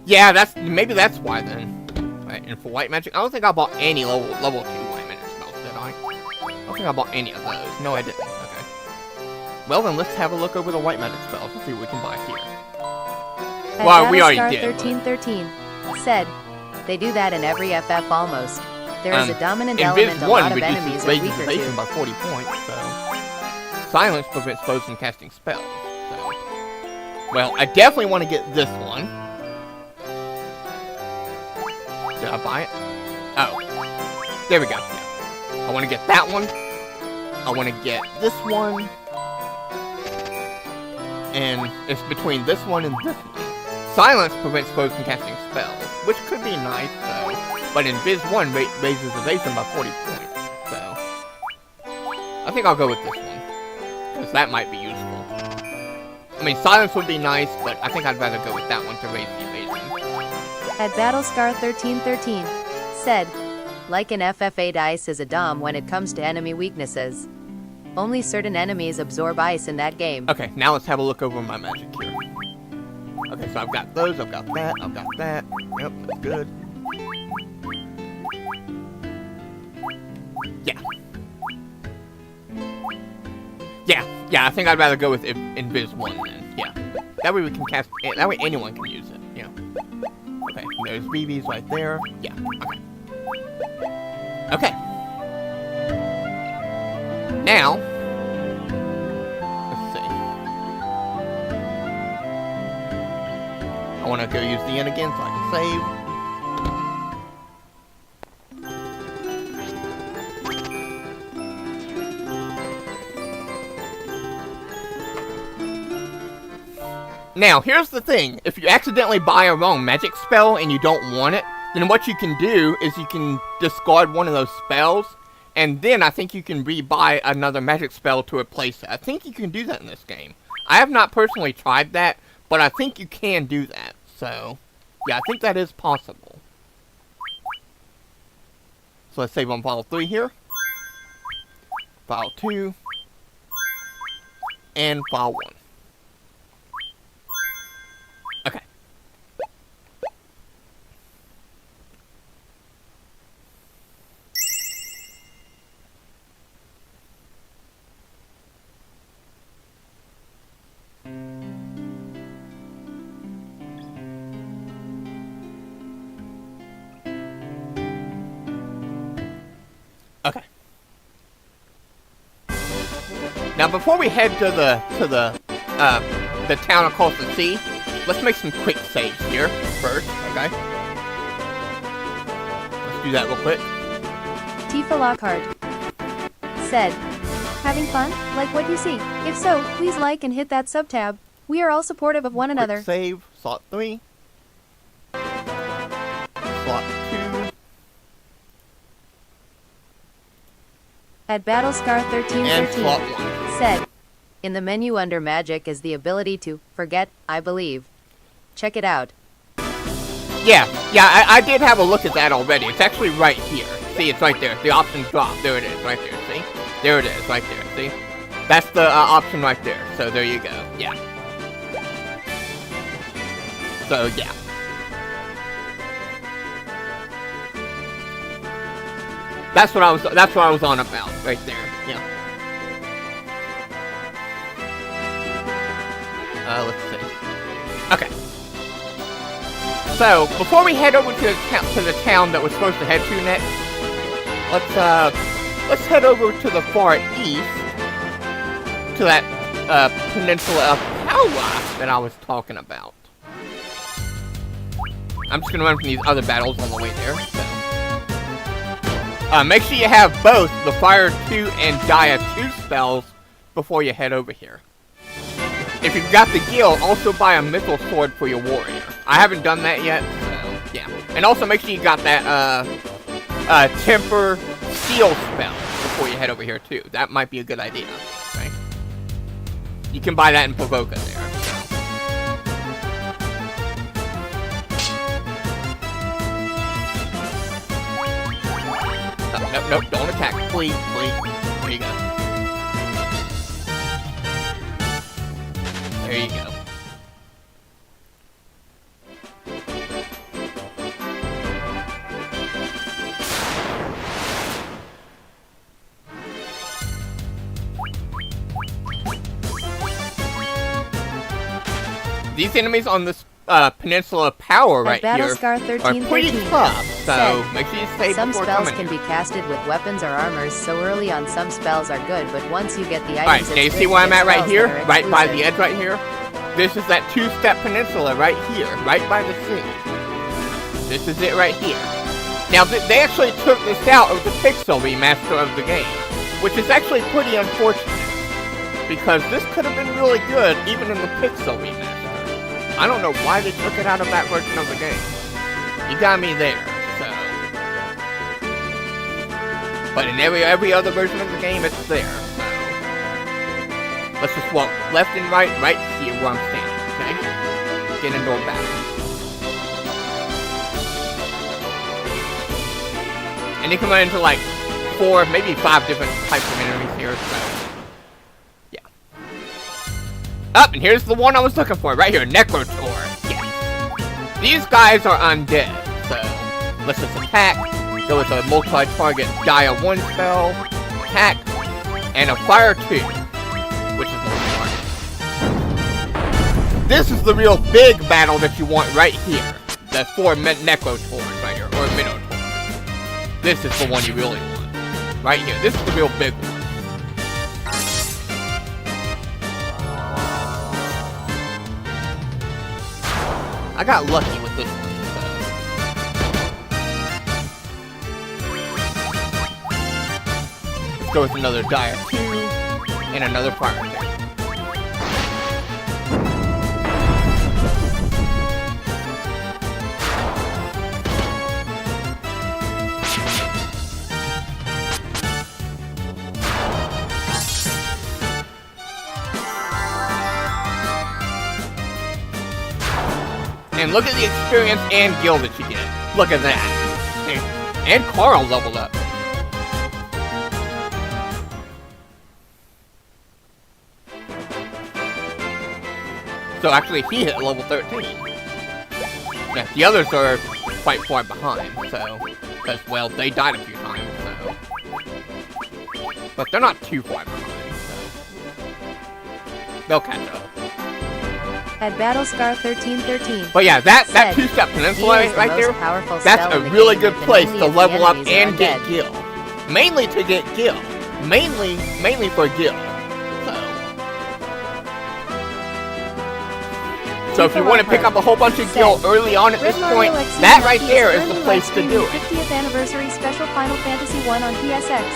Yeah, maybe that's why then. Right, and for white magic, I don't think I bought any level 2 white magic spells, did I? I don't think I bought any of those. No, I didn't. Okay. Well then, let's have a look over the white magic spells and see what we can buy here. Well, we already Battlescar did. 1313 said, they do that in every FF almost. There is a dominant Invis element a 1 lot of reduces enemies are rage weaker evasion to. by 40 points, so... Silence prevents foes from casting spells, so... Well, I definitely want to get this one. Did I buy it? Oh. There we go. Yeah. I want to get that one. I want to get this one. And it's between this one and this one. Silence prevents foes from casting spells, which could be nice, though. But Invis 1 raises evasion by 40 points, so... I think I'll go with this one, because that might be useful. I mean, Silence would be nice, but I think I'd rather go with that one to raise the evasion. At Battlescar 1313 said, like an FFA dice is a dom when it comes to enemy weaknesses. Only certain enemies absorb ice in that game. Okay, now let's have a look over my magic here. Okay, so I've got those, I've got that, I've got that. Yep, that's good. Yeah, I think I'd rather go with Invis 1 then. Yeah. That way we can cast... That way anyone can use it, you know. Okay, there's BBs right there. Yeah, okay. Okay. Now... Let's see. I want to go use the N again so I can save. Now, here's the thing. If you accidentally buy a wrong magic spell and you don't want it, then what you can do is you can discard one of those spells, and then I think you can rebuy another magic spell to replace it. I think you can do that in this game. I have not personally tried that, but I think you can do that. So, yeah, I think that is possible. So let's save on file 3 here. File 2. And file 1. Okay. Okay. Now before we head to the town across the sea, let's make some quick saves here first, okay? Let's do that real quick. Tifa Lockhart said, having fun? Like what you see? If so, please like and hit that sub tab. We are all supportive of one another. Quick save, slot 3. Slot 2. At Battlescar And 1313 slot 1. said, in the menu under magic is the ability to forget, I believe. Check it out. Yeah, I did have a look at that already. It's actually right here. See, it's right there. The option drop. There it is, right there. See? There it is, right there. See? That's the option right there. So there you go. Yeah. So yeah. That's what I was on about right there. Yeah. Let's see. Okay. So, before we head over to the town that we're supposed to head to next, let's head over to the far east, to that, peninsula of Powa that I was talking about. I'm just gonna run from these other battles on the way there, so. Make sure you have both the Fire 2 and Dia 2 spells before you head over here. If you've got the Gil, also buy a Mythal Sword for your warrior. I haven't done that yet, so yeah. And also make sure you got that Temper Steel spell before you head over here too. That might be a good idea. Okay? You can buy that in Provoca there. So. Nope, don't attack. Please. There you go. There you go. These enemies on this peninsula power right At here Battlescar are 1313 pretty tough, so said, make sure you save some before spells coming can here. be casted with weapons or armors, so early on some spells are good, but once you get the Alright, items, now you it's see good where to I'm get at right spells here? that are Right by the exclusive. edge right here? This is that two-step peninsula right here, right by the sea. This is it right here. Now, they actually took this out of the Pixel remaster of the game, which is actually pretty unfortunate, because this could have been really good even in the Pixel remaster. I don't know why they took it out of that version of the game. You got me there, so. But in every other version of the game, it's there, so. Let's just walk left and right here where I'm standing, okay? Get into a battle. And you can run into like 4, maybe 5 different types of enemies here, so. Yeah. Up, and here's the one I was looking for, right here, Necrotor. Yeah. These guys are undead, so let's just attack. Go with a multi-target Dia 1 spell, attack, and a Fire 2, which is multi-target. This is the real big battle that you want right here. The 4 Necrotors right here, or Minotaurs. This is the one you really want. Right here. This is the real big one. I got lucky with this one, so. Let's go with another Dia 2 and another Fire 2. And look at the experience and gil that you get. Look at that. And Carl leveled up. So actually he hit level 13. Yeah, the others are quite far behind, so. Because, well, they died a few times, so. But they're not too far behind, so. They'll catch up. At Battlescar 1313. But yeah, that said, two-step peninsula is the right most there, powerful that's spell a in the really game, good and place only to if the level up enemies are and get undead. gil. Mainly to get gil. Mainly for gil. So if you want to pick up a whole bunch of gil early on at this point, that right there is the place to do it. 50th anniversary special Final Fantasy 1 on PSX.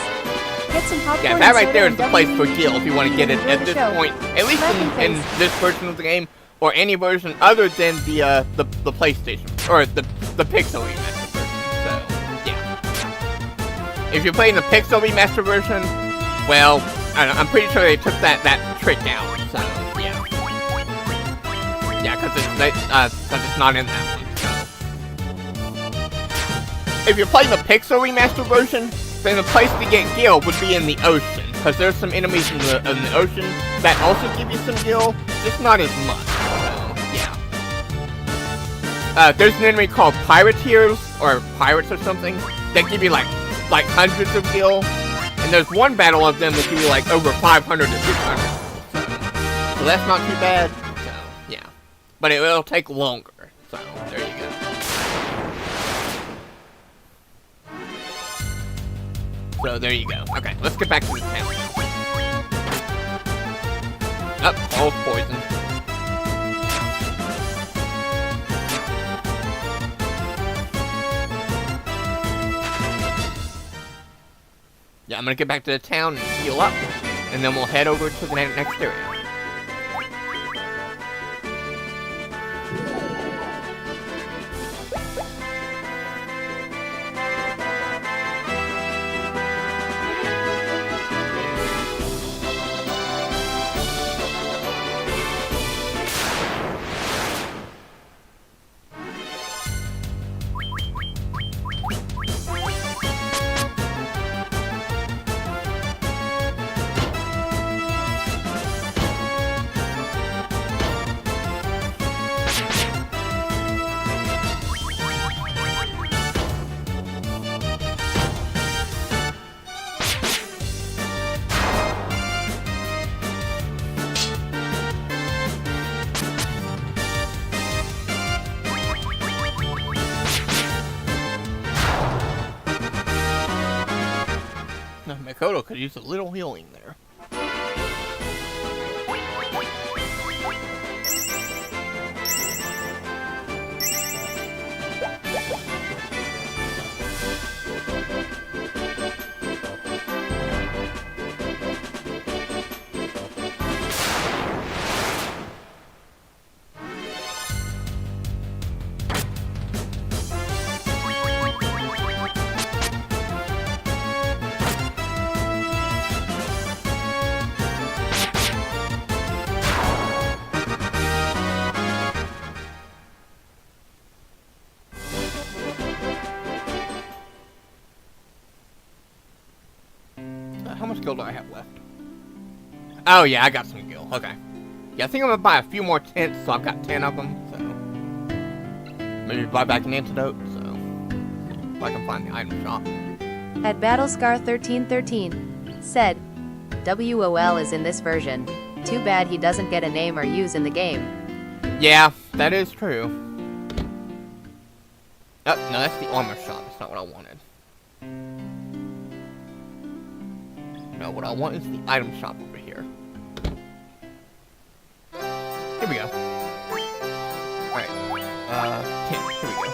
Get some popcorn. Yeah, that right there is the place for gil if you want to get it at this point. At least in this version of the game, or any version other than the PlayStation or the Pixel remaster version. So yeah, if you're playing the Pixel remaster version, well, I'm pretty sure they took that trick out. So yeah, because it's not in that one. So if you're playing the Pixel remaster version, then the place to get gil would be in the ocean, because there's some enemies in the ocean that also give you some gil, just not as much. There's an enemy called Pirateers, or Pirates or something, that give you like hundreds of gil. And there's one battle of them that give you like over 500 to 600. So that's not too bad. So, yeah. But it'll take longer. So, there you go. So, there you go. Okay, let's get back to the town. Up, all poison. Yeah, I'm gonna get back to the town and heal up, and then we'll head over to the next area. could use a little healing there. How much gil do I have left? Oh yeah, I got some gil. Okay. Yeah, I think I'm gonna buy a few more tents, so I've got 10 of them. So maybe buy back an antidote. So if I can find the item shop. At Battlescar 1313 said, WOL is in this version. Too bad he doesn't get a name or use in the game. Yeah, that is true. Oh, no, that's the armor shop. That's not what I wanted. No, what I want is the item shop over here. Here we go. Alright. 10. Here we go.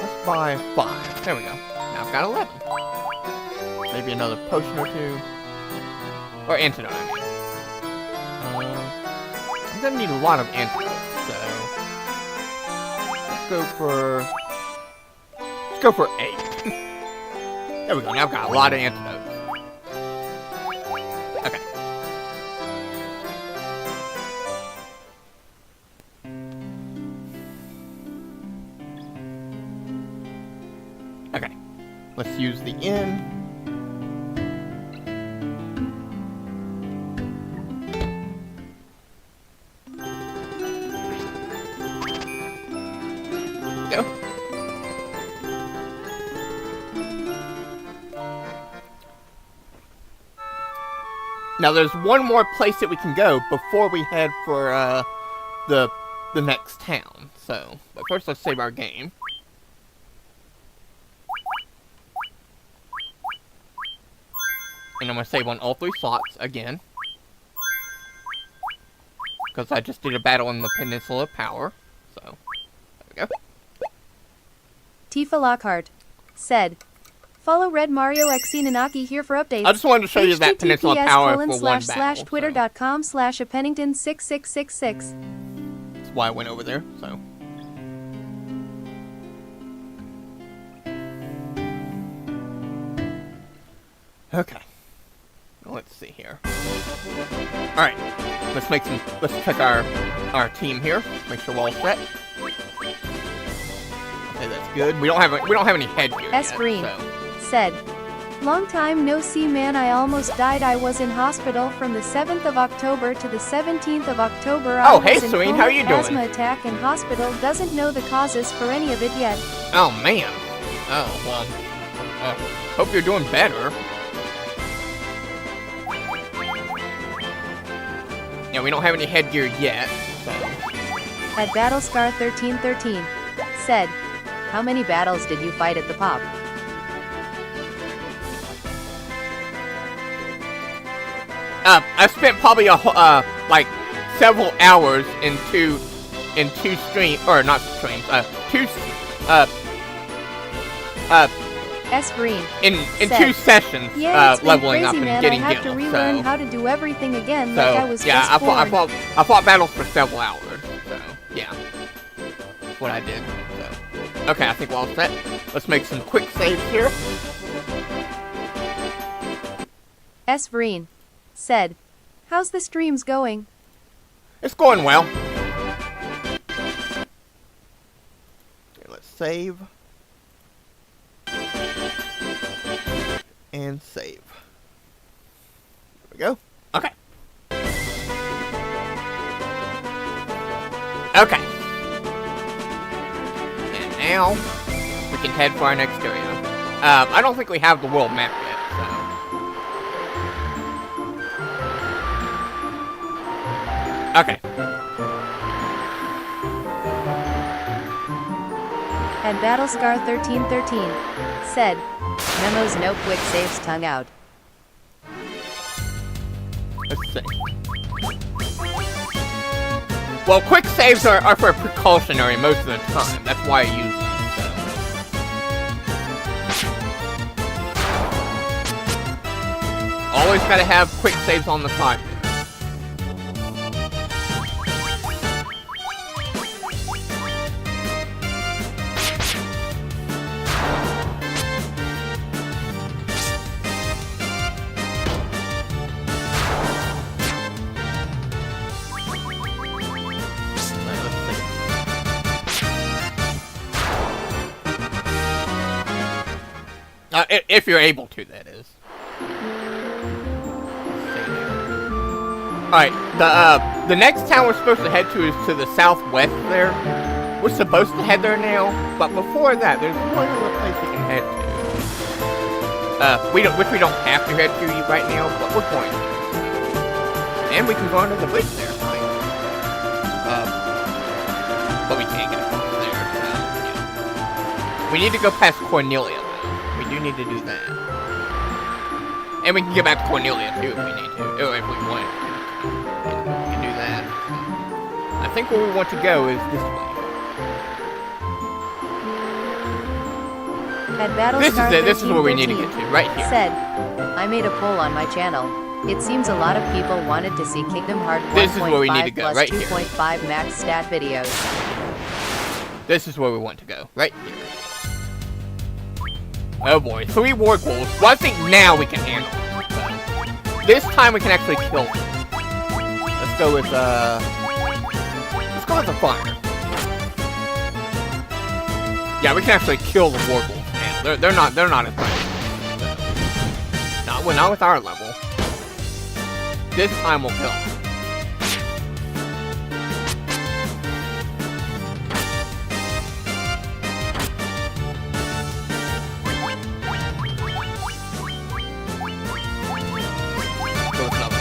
Let's buy 5. There we go. Now I've got 11. Maybe another potion or two. Or antidote, I mean. I'm gonna need a lot of antidotes, so... Let's go for 8. There we go. Now I've got a lot of antidotes. Okay. Okay. Let's use the inn. Go. Now there's one more place that we can go before we head for the next town. So, but first let's save our game. And I'm gonna save on all 3 slots again, because I just did a battle in the Peninsula of Power. So there we go. Tifa Lockhart said, follow Red Mario XC Nanaki here for updates. I just wanted to show you that Peninsula of Power for one battle. twitter.com/appennington6666. That's why I went over there, so. Okay. Well, let's see here. Alright. Let's check our team here. Make sure we're all set. Okay, that's good. We don't have any headgear yet. Green said, long time no see, man. I almost died. I was in hospital from the 7th of October to the 17th of October. Oh, hey, Serene, how are you doing? Asthma attack in hospital. Doesn't know the causes for any of it yet. Oh, man. Oh, well. Hope you're doing better. Yeah, we don't have any headgear yet, so. At Battlescar 1313 said, how many battles did you fight at the pop? I spent probably like several hours in two streams, or not streams, Green in said, 2 sessions, yeah, leveling crazy, up and man. getting I have gil, to relearn so. how to do everything again, So, like I was yeah, just I born. fought battles for several hours, so, yeah. That's what I did, so. Okay, I think we're all set. Let's make some quick saves here. Green said, how's the streams going? It's going well. Okay, let's save. And save. There we go. Okay. Okay. And now we can head for our next area. I don't think we have the world map yet, so. Okay. And Battlescar 1313 said, Memos no quick saves tongue out. Let's see. Well, quick saves are for precautionary most of the time. That's why I use them. So. Always gotta have quick saves on the side. If you're able to, that is. Alright, the next town we're supposed to head to is to the southwest there. We're supposed to head there now, but before that, there's one other place we can head to. Which we don't have to head to right now, but we're going to. And we can go under the bridge there. But we can't get across there, so, yeah. We need to go past Cornelia. We do need to do that. And we can get back to Cornelia too if we need to. Or if we want to. We can do that. I think where we want to go is this way. At Battlestar This is where we need to get to, right here. Said, I made a poll on my channel. It seems a lot of people wanted to see Kingdom Hearts 1.5 plus right 2.5 max stat videos. This is where we want to go, right here. Oh boy, 3 ward wolves. Well, I think now we can handle it. So, this time we can actually kill them. Let's go with the fire. Yeah, we can actually kill the ward wolves now. They're not a threat. So, not with our level. This time we'll kill them.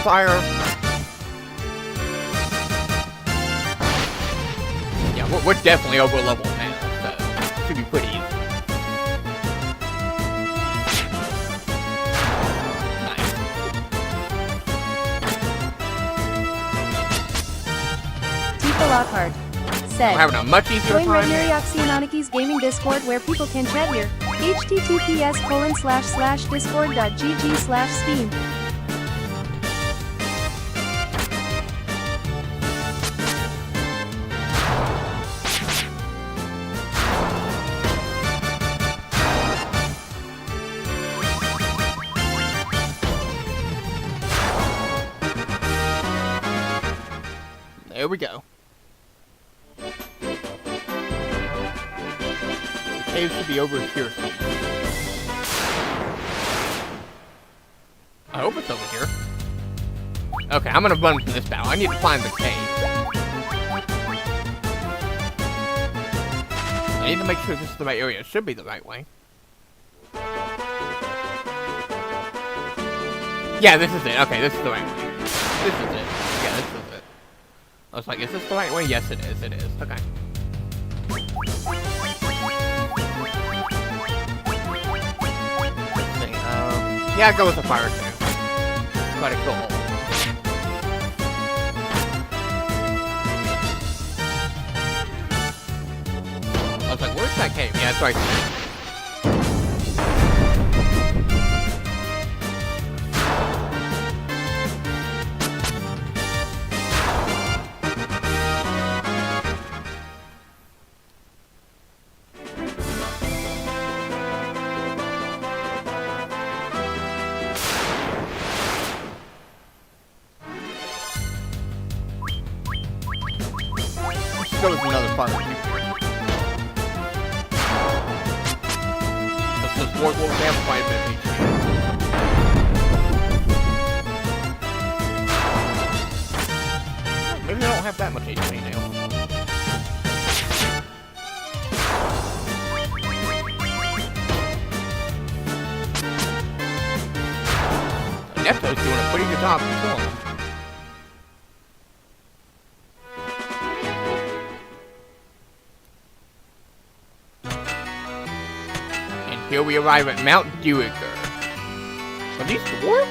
Fire. Yeah, we're definitely over level now, so it should be pretty easy. Nice. Tifa Lockhart said, we're having a much easier join time. Ranieri Oxyanaki's gaming Discord where people can chat here. https://discord.gg/steam. There we go. The cave should be over here somewhere. I hope it's over here. Okay, I'm gonna run from this battle. I need to find the cave. I need to make sure this is the right area. It should be the right way. Yeah, this is it. Okay, this is the right way. This is it. Yeah, this is it. I was like, is this the right way? Yes, it is. It is. Okay. Let's see. Yeah, go with the fire too. Try to kill all. I was like, where's that cave? Yeah, it's right there. Go with another fire too. Let's just work what we have quite a bit of HP. Maybe I don't have that much HP now. Nepto's doing a pretty good job controlling him. Here here we arrive at Mount Dewigger. Are these dwarves?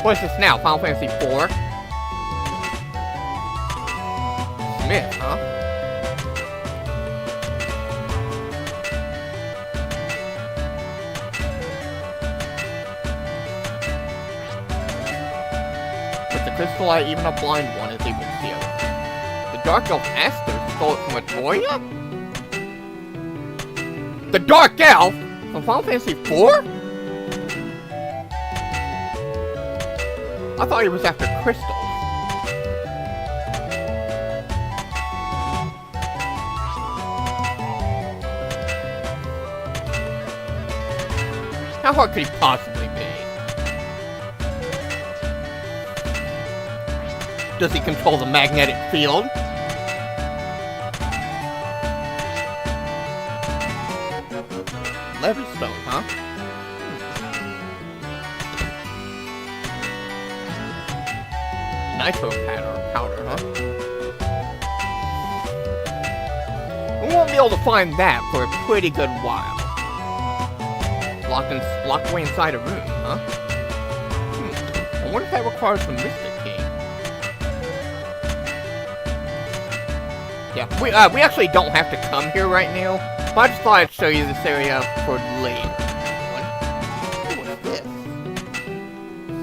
What is this now? Final Fantasy IV? Smith, huh? With the crystal eye, even a blind one is able to see it. The Dark Elf Aster stole it from Atoria? The Dark Elf? From Final Fantasy IV? I thought he was after crystals. How hard could he possibly be? Does he control the magnetic field? Leverstone, huh? Nitro powder, huh? We won't be able to find that for a pretty good while. Locked away inside a room, huh? I wonder if that requires the Mystic Key. Yeah, we actually don't have to come here right now. But I just thought I'd show you this area for later. What's this?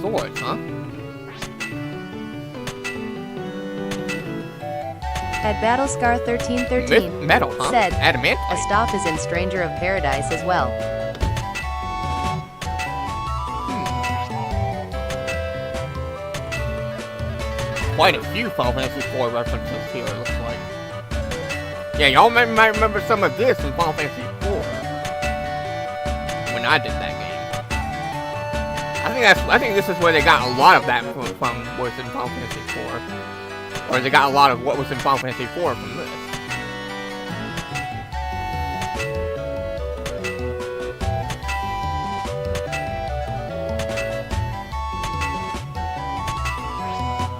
Swords, huh? At Battlescar 1313, metal, huh? said, Adamant? a stop is in Stranger of Paradise as well. Quite a few Final Fantasy IV references here, it looks like. Yeah, y'all might remember some of this in Final Fantasy IV. When I did that game. I think this is where they got a lot of that from what was in Final Fantasy IV. Or they got a lot of what was in Final Fantasy IV from this.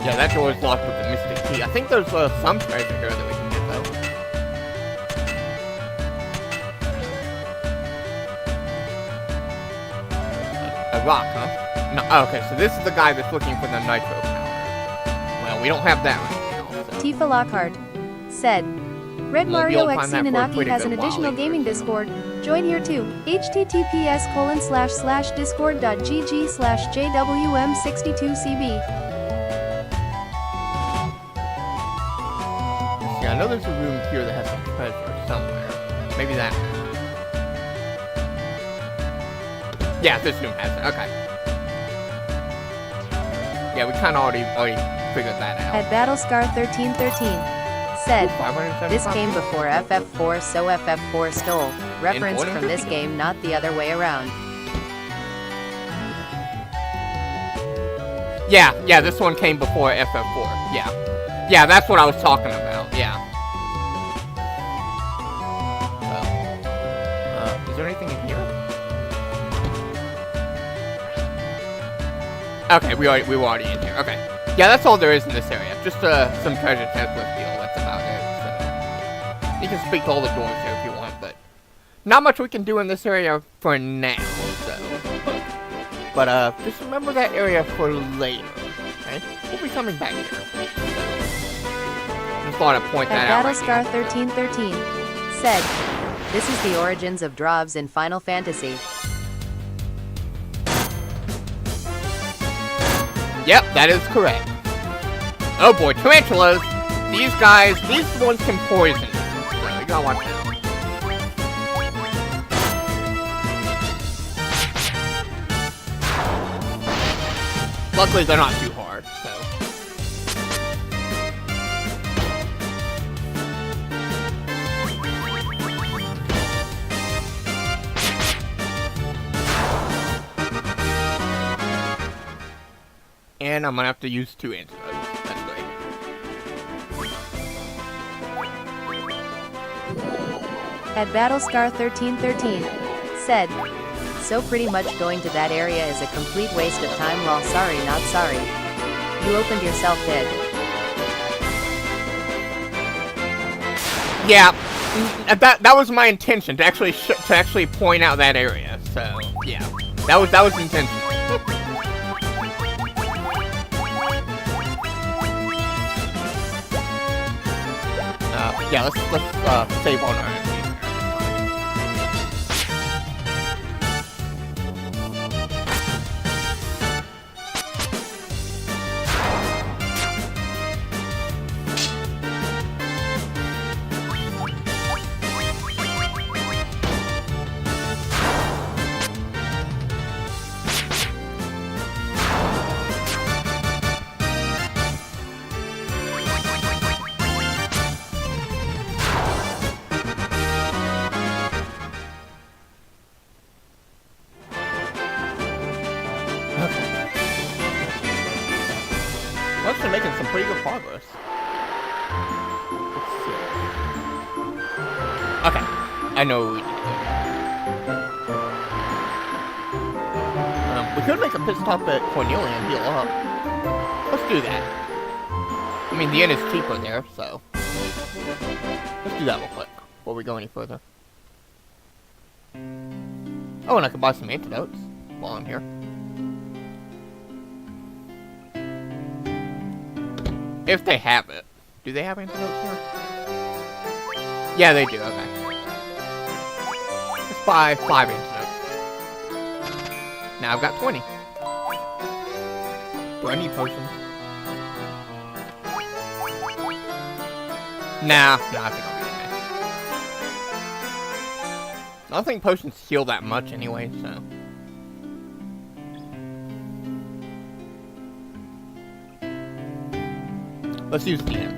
Yeah, that door is locked with the Mystic Key. I think there's some treasure here that we can get, though. A rock, huh? No, okay, so this is the guy that's looking for the nitro powder. Well, we don't have that right now. So. Tifa Lockhart said, Red Mario X Nanaki has an additional gaming Discord. Join here too. https://discord.gg/jwm62cb. Yeah, I know there's a room here that has some treasure somewhere. Maybe that. Yeah, this room has it. Okay. Yeah, we kind of already figured that out. At Battlescar 1313, said, this came before FF4, so FF4 stole. Reference from this game, not the other way around. Yeah, this one came before FF4. Yeah, that's what I was talking about. Yeah. Is there anything in here? Okay, we were already in here. Okay. Yeah, that's all there is in this area. Just some treasure chest with deal. That's about it. So you can speak to all the doors here if you want, but not much we can do in this area for now. So, but just remember that area for later. Okay, we'll be coming back here. So, just thought I'd point that out. At Battlescar 1313 said, this is the origins of Dravs in Final Fantasy. Yep, that is correct. Oh boy, tarantulas! These ones can poison you. So you gotta watch out. Luckily, they're not too hard, so. And I'm gonna have to use 2 antidotes. That's great. At Battlescar 1313, said, so pretty much going to that area is a complete waste of time. Lol, sorry, not sorry. You opened yourself dead. Yeah, that was my intention, to actually point out that area. So yeah, that was the intention. Yeah, let's save on our MP. We're actually making some pretty good progress. Let's see. Okay, I know what we need to do. We could make a pit stop at Cornelia and heal up. Let's do that. I mean, the inn is cheaper there, so let's do that real quick before we go any further. Oh, and I can buy some antidotes while I'm here. If they have it. Do they have antidotes here? Yeah, they do, okay. Let's buy 5 antidotes. Now I've got 20. Do I need potions? Nah, I think I'll be okay. I don't think potions heal that much anyway, so... Let's use the inn.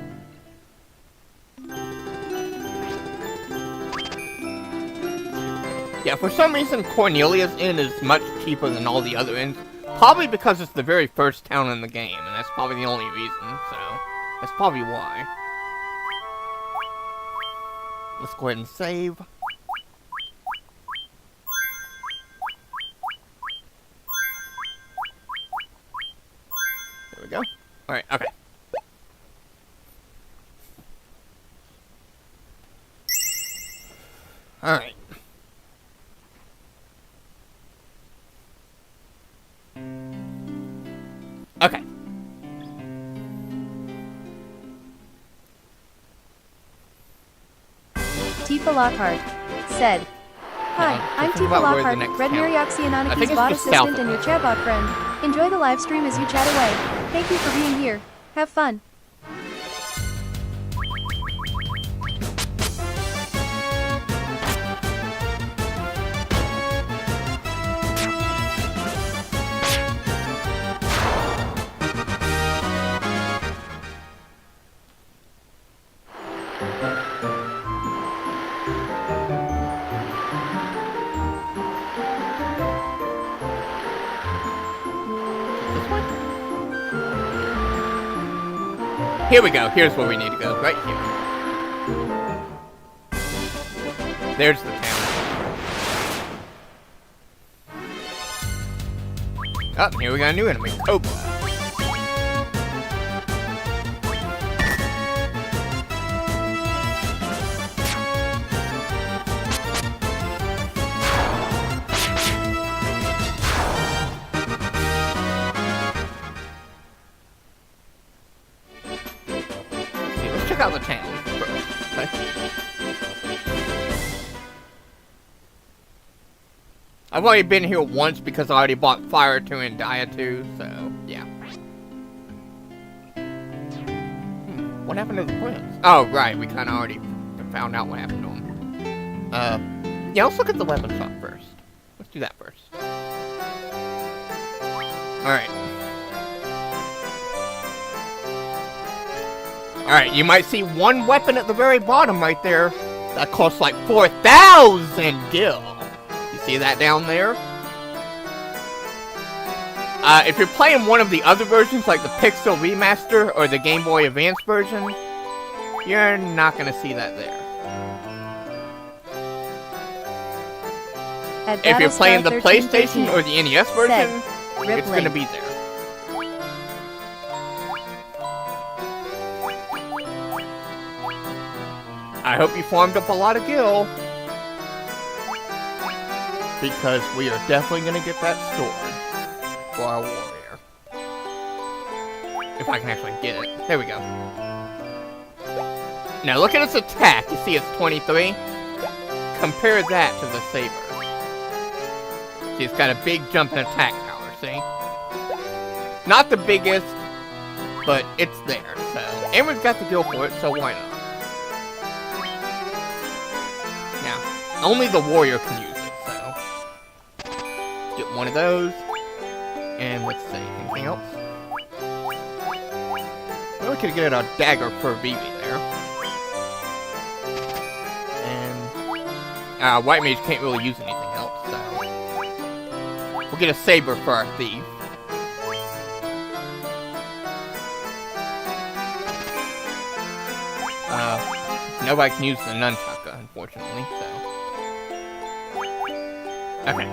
Yeah, for some reason, Cornelia's inn is much cheaper than all the other inns. Probably because it's the very first town in the game, and that's probably the only reason, so... That's probably why. Let's go ahead and save. There we go. Alright, okay. Alright. Okay. Tifa Lockhart said, "Hi, I'm Tifa Lockhart, Red Miriaxi Ananiki's bot assistant and your chatbot friend. Enjoy the live stream as you chat away. Thank you for being here. Have fun." Here we go. Here's where we need to go. Right here. There's the town. Oh, here we got a new enemy. Cobra. Check out the town first, okay? I've already been here once because I already bought Fire 2 and Dia 2, so yeah. What happened to the plants? Oh, right, we kind of already found out what happened to them. Yeah, let's look at the weapon shop first. Let's do that first. Alright. Alright, you might see one weapon at the very bottom right there that costs like 4,000 gil. You see that down there? If you're playing one of the other versions, like the Pixel Remaster or the Game Boy Advance version, you're not gonna see that there. If you're playing the PlayStation or the NES version, it's gonna be there. I hope you farmed up a lot of gil. Because we are definitely going to get that sword for our warrior. If I can actually get it. There we go. Now look at its attack. You see it's 23? Compare that to the saber. See, it's got a big jump in attack power, see? Not the biggest, but it's there, so. And we've got the gil for it, so why not? Now, only the warrior can use it, so. Get one of those. And let's see, anything else? Well, we could get a dagger for Vivi there. And White Mage can't really use anything else, so we'll get a saber for our thief. Nobody can use the nunchuck, unfortunately, so. Okay.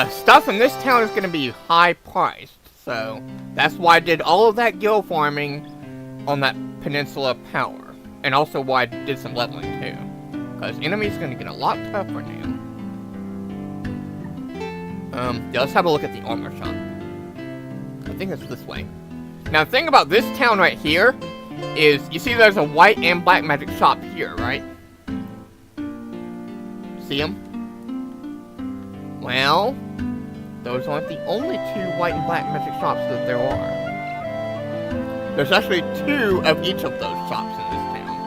Stuff in this town is going to be high priced, so that's why I did all of that gil farming on that Peninsula Power, and also why I did some leveling too, because enemies are going to get a lot tougher now. Yeah, let's have a look at the armor shop. I think it's this way. Now, the thing about this town right here is, you see there's a white and black magic shop here, right? See them? Well, those aren't the only two white and black magic shops that there are. There's actually 2 of each of those shops in this town.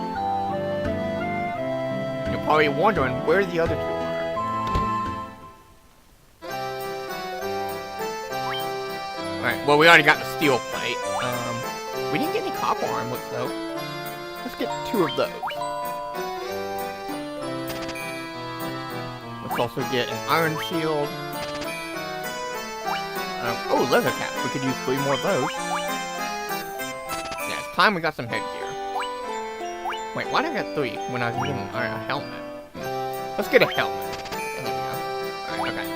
You're probably wondering where the other 2 are. Alright, well, we already got the steel plate. We didn't get any copper armlets, though. Let's get 2 of those. Let's also get an iron shield. Oh, leather caps. We could use 3 more of those. Yeah, it's time we got some headgear. Wait, why did I get 3 when I was getting a helmet? Let's get a helmet. There we go. Alright, okay.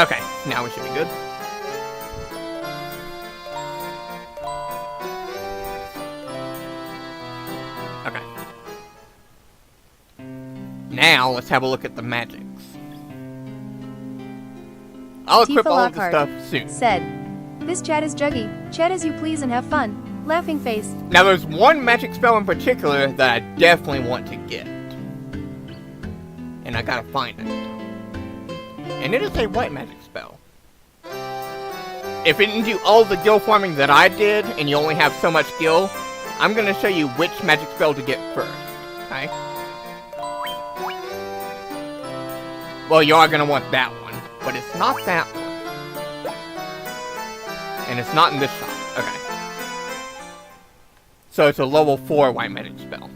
Okay, now we should be good. Okay. Now, let's have a look at the magics. I'll equip all of the stuff soon. Said, this chat is juggy. Chat as you please and have fun. Laughing face. Now, there's one magic spell in particular that I definitely want to get. And I gotta find it. And it is a white magic spell. If it didn't do all the gil farming that I did, and you only have so much gil, I'm gonna show you which magic spell to get first, okay? Well, you are gonna want that one, but it's not that one. And it's not in this shop, okay. So it's a level 4 white magic spell.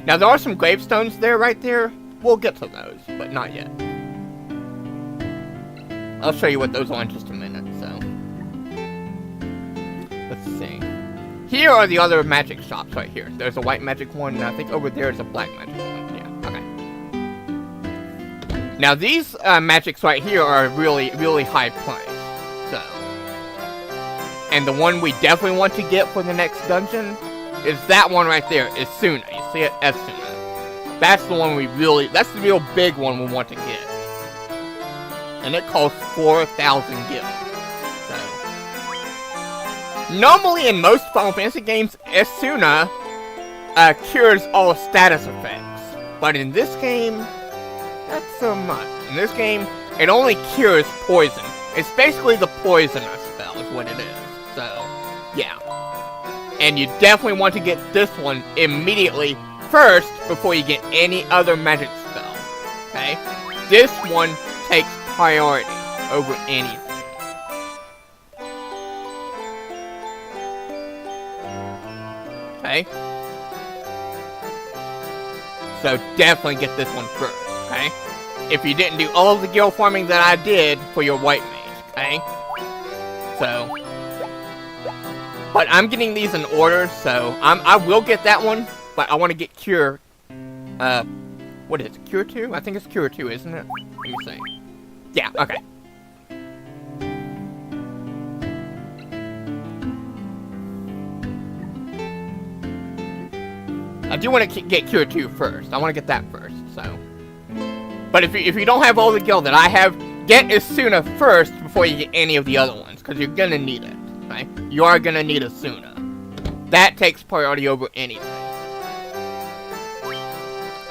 Now there are some gravestones there, right there. We'll get to those, but not yet. I'll show you what those are in just a minute, so. Let's see. Here are the other magic shops right here. There's a white magic one, and I think over there is a black magic one. Yeah, okay. Now these magics right here are really, really high priced, so. And the one we definitely want to get for the next dungeon is that one right there, Isuna. You see it? Isuna. That's the one that's the real big one we want to get. And it costs 4,000 gil. So. Normally in most Final Fantasy games, Isuna cures all status effects. But in this game, not so much. In this game, it only cures poison. It's basically the poisoner spell is what it is. So, yeah. And you definitely want to get this one immediately first before you get any other magic spell. Okay? This one takes priority over anything. Okay? So definitely get this one first, okay? If you didn't do all of the gil farming that I did for your white mage, okay? So, but I'm getting these in order, so I will get that one, but I want to get Cure, what is it, Cure 2? I think it's Cure 2, isn't it? Let me see. Yeah, okay. I do want to get Cure 2 first. I want to get that first, so. But if you don't have all the gil that I have, get Asuna first before you get any of the other ones, because you're going to need it, right? You are going to need Asuna. That takes priority over anything.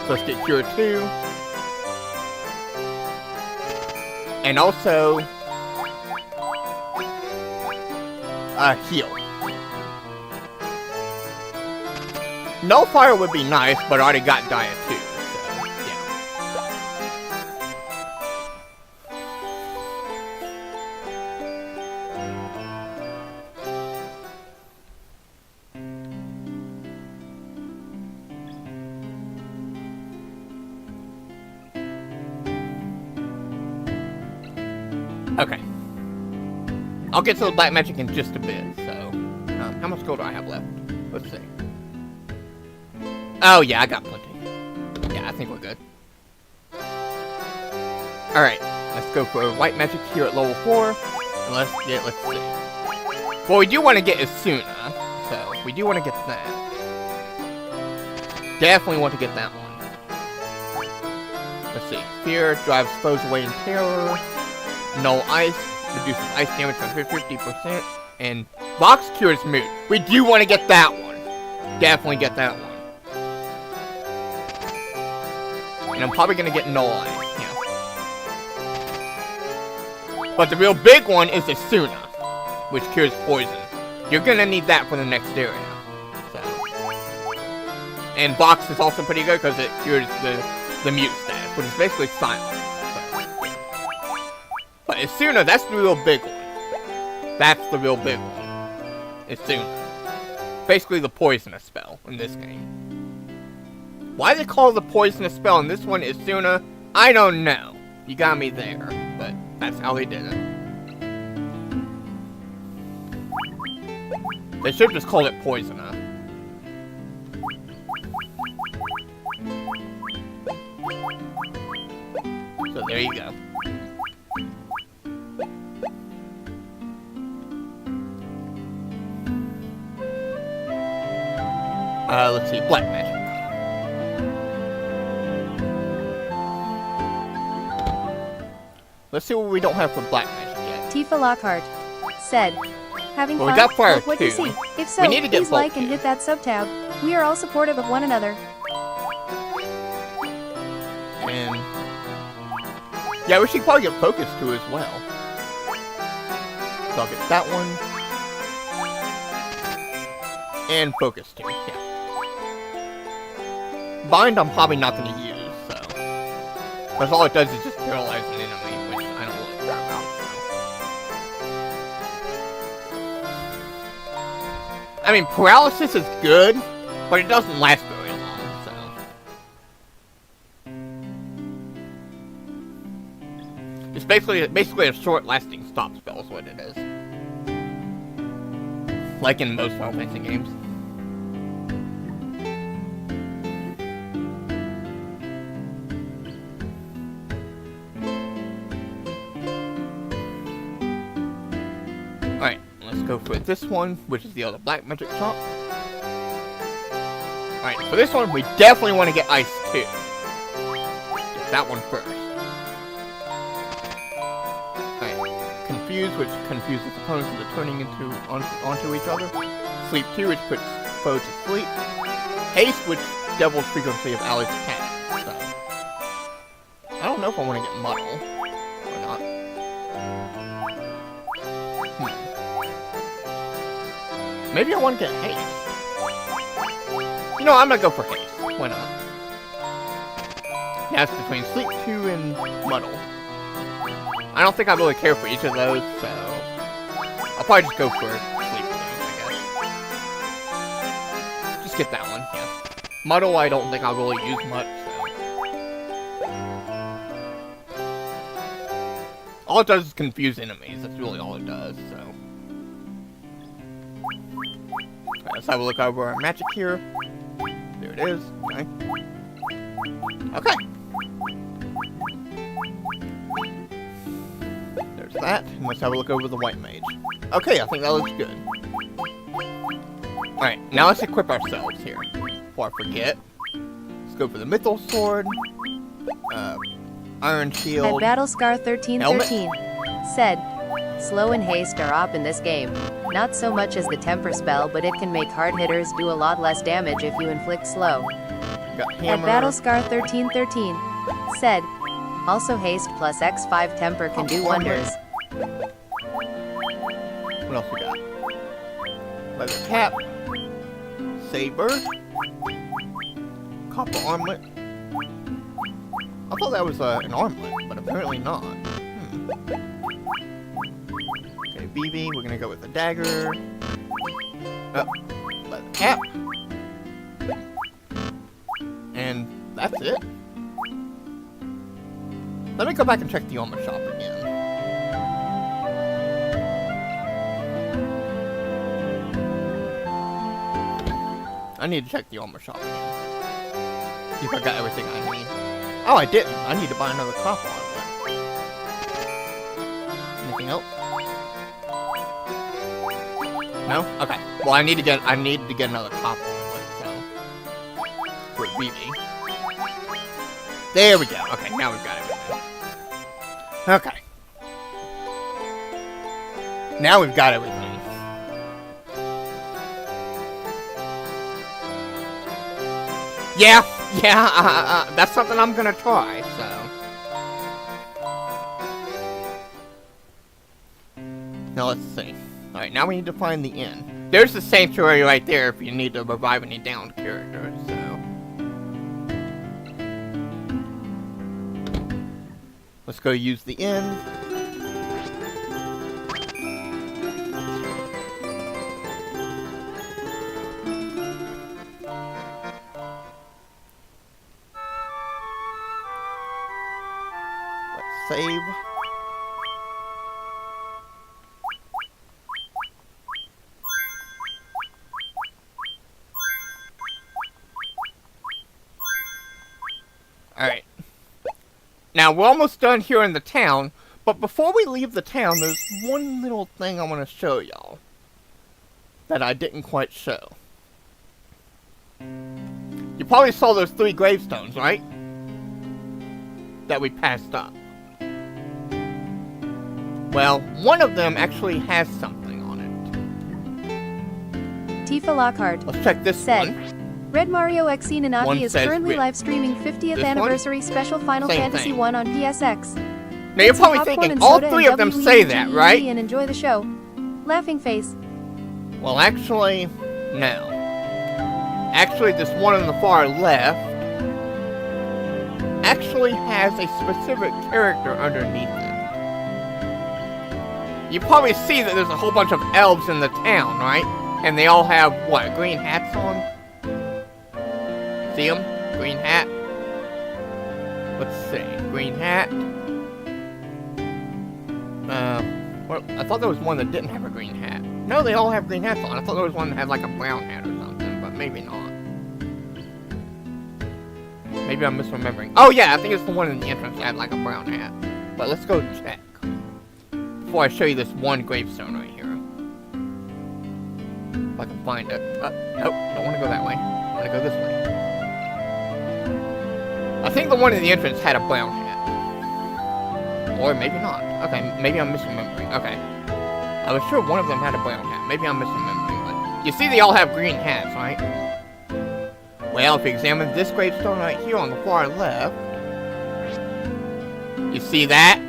So let's get Cure 2. And also, heal. Nullfire would be nice, but I already got Dia 2, so, yeah. Okay. I'll get to the black magic in just a bit, so, how much gold do I have left? Let's see. Oh, yeah, I got plenty. Yeah, I think we're good. Alright, let's go for white magic here at level 4. And let's see. Well, we do want to get Asuna, so we do want to get that. Definitely want to get that one. Let's see. Fear drives foes away in terror. Null Ice reduces ice damage by 50%. And Box cures mood. We do want to get that one. Definitely get that one. And I'm probably gonna get Null Ice, yeah. But the real big one is Asuna, which cures poison. You're gonna need that for the next area. So. And Box is also pretty good because it cures the mute status, which is basically silence. So. But Asuna, that's the real big one. That's the real big one. Asuna. Basically the poisonous spell in this game. Why they call the poisonous spell in this one Asuna, I don't know. You got me there, but that's how they did it. They should have just called it Poisona. So there you go. Let's see, black magic. Let's see what we don't have for black magic yet. Tifa Lockhart said, having well, fun? we got fire Like what you too. see. If so, We need to get please like both and here. hit that sub tab. We are all supportive of one another. And yeah, we should probably get focus too as well. So I'll get that one. And focus too, yeah. Bind I'm probably not going to use, so. Because all it does is just paralyze an enemy, which I don't really care about, so. I mean, paralysis is good, but it doesn't last very long, so. It's basically a short-lasting stop spell is what it is. Like in most Final Fantasy games. Alright, let's go for this one, which is the other black magic shop. Alright, for this one, we definitely want to get Ice 2. Get that one first. Alright, Confuse, which confuses opponents into turning onto each other. Sleep 2, which puts foe to sleep. Haste, which doubles frequency of allies attack. So, I don't know if I want to get Muddle or not. Maybe I want to get Haste. You know, I'm gonna go for Haste. Why not? Now it's between Sleep 2 and Muddle. I don't think I really care for each of those, so I'll probably just go for Sleep 2, I guess. Just get that one, yeah. Muddle, I don't think I'll really use much, so. All it does is confuse enemies. That's really all it does, so. Alright, let's have a look over our magic here. There it is. Okay. Okay. There's that. And let's have a look over the white mage. Okay, I think that looks good. Alright, now let's equip ourselves here. before I forget. Let's go for the Mythos Sword. Iron At Shield. Battlescar 1313 said, slow and haste are op in this game. Not so much as the temper spell, but it can make hard hitters do a lot less damage if you inflict slow. Got At Hammer. Battlescar 1313 said, also haste plus X5 temper can do wonders. What else we got? Leather Cap. Saber. Copper Armlet. I thought that was an armlet, but apparently not. Okay, BB, we're gonna go with the dagger. Leather Cap. And that's it. Let me go back and check the armor shop again. I need to check the armor shop again. See if I got everything I need. Oh, I didn't. I need to buy another copper armor. Anything else? No? Okay. Well, I need to get another copper armor, so for BB. There we go. Okay, now we've got everything. Okay. Now we've got everything. Yeah, that's something I'm gonna try, so. Now let's see. Alright, now we need to find the inn. There's the sanctuary right there if you need to revive any downed characters, so. Let's go use the inn. Save. Alright. Now, we're almost done here in the town, but before we leave the town, there's one little thing I want to show y'all that I didn't quite show. You probably saw those 3 gravestones, right? That we passed up. Well, one of them actually has something on it. Tifa Lockhart Let's check this said, one. Red Mario X Nanaki One is says currently red. live streaming 50th This anniversary special Final Same Fantasy thing. 1 on PSX. Now you're Some probably popcorn thinking and all soda 3 and of them say that, right? And enjoy the show. Laughing face. Well, actually, no. Actually, this one on the far left actually has a specific character underneath it. You probably see that there's a whole bunch of elves in the town, right? And they all have, what, green hats on? See them? Green hat. Let's see. Green hat. Well, I thought there was one that didn't have a green hat. No, they all have green hats on. I thought there was one that had like a brown hat or something, but maybe not. Maybe I'm misremembering. Oh yeah, I think it's the one in the entrance that had like a brown hat. But let's go check. Before I show you this one gravestone right here. If I can find it. Nope, don't want to go that way. I want to go this way. I think the one in the entrance had a brown hat. Or maybe not. Okay, maybe I'm misremembering. Okay. I was sure one of them had a brown hat. Maybe I'm misremembering, but... You see they all have green hats, right? Well, if you examine this gravestone right here on the far left... You see that?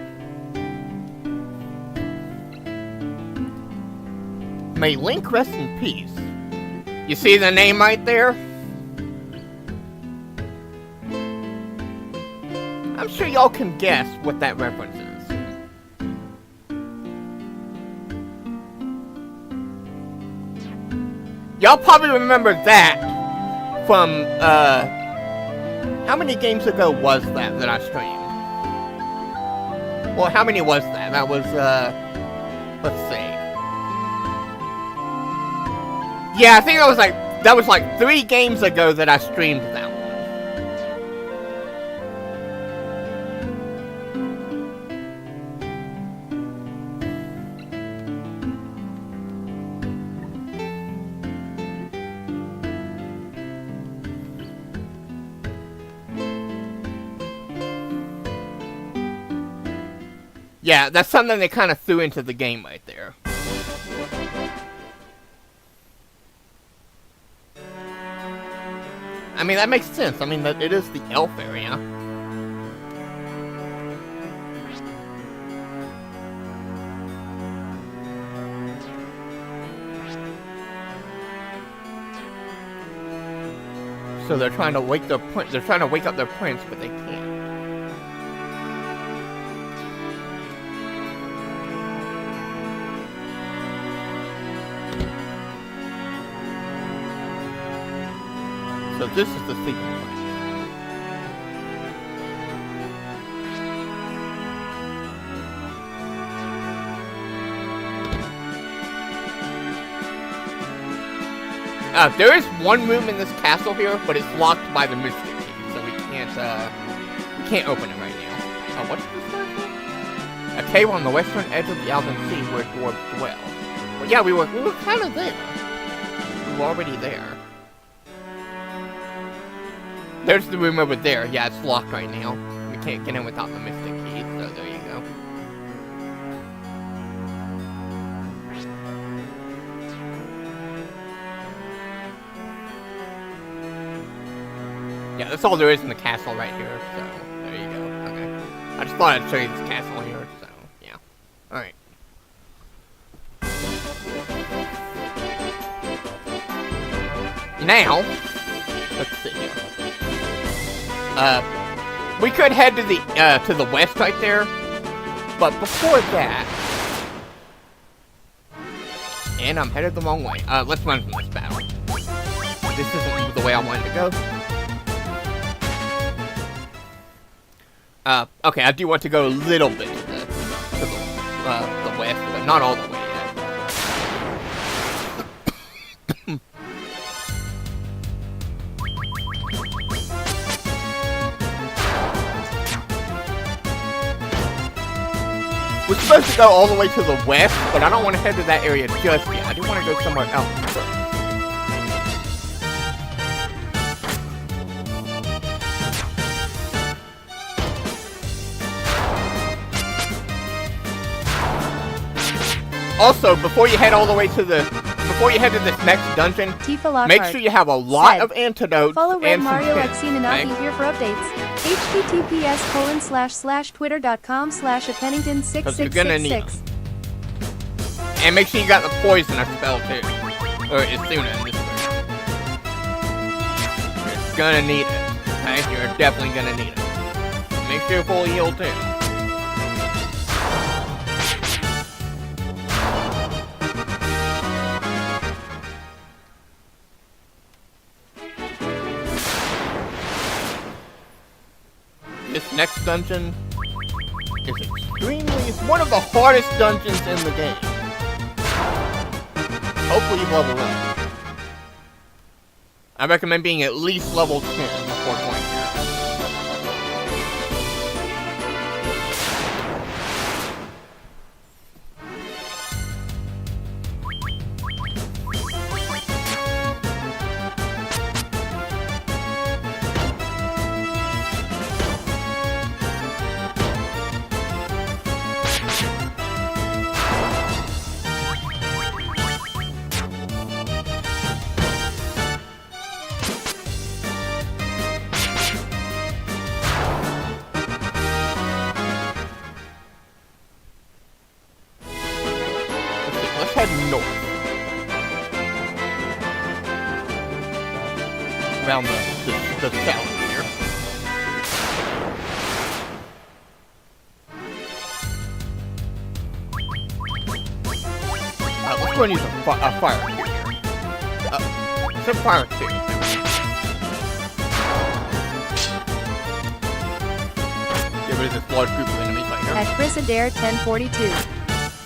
May Link rest in peace. You see the name right there? I'm sure y'all can guess what that reference is. Y'all probably remember that from, how many games ago was that I streamed? Well, how many was that? That was, let's see. Yeah, I think that was like 3 games ago that I streamed that one. Yeah, that's something they kind of threw into the game right there. I mean, that makes sense. I mean, it is the elf area. So they're trying to wake up their prince, but they can't. So this is the secret. There is one room in this castle here, but it's locked by the mystic key, so we can't open it right now. What's this one? A cave on the western edge of the Alden Sea where dwarves dwell. Well, yeah, we were kind of there. We were already there. There's the room over there. Yeah, it's locked right now. We can't get in without the mystic key, so there you go. Yeah, that's all there is in the castle right here, so there you go. Okay. I just thought I'd show you this castle here, so yeah. Alright. Now, let's see here. We could head to the west right there, but before that, and I'm headed the wrong way. Let's run from this battle. This isn't the way I wanted to go. Okay, I do want to go a little bit to the west, but not all the way yet. We're supposed to go all the way to the west, but I don't want to head to that area just yet. I do want to go somewhere else first. Also, before you head to this next dungeon, make sure you have a lot of antidotes Follow and Mario some X Nanaki here for updates. https://twitter.com/appennington6666. And make sure you got the poison spell too. Or it's sooner in this version. You're gonna need it. Okay? You're definitely gonna need it. Make sure you're fully healed too. This next dungeon is it's one of the hardest dungeons in the game. Hopefully you level up. I recommend being at least level 10 before going here. Let's head north. Around the south here. Let's go and use a fire here. It's a fire too. Get rid of this large group of enemies right here. At Chris Adair 1042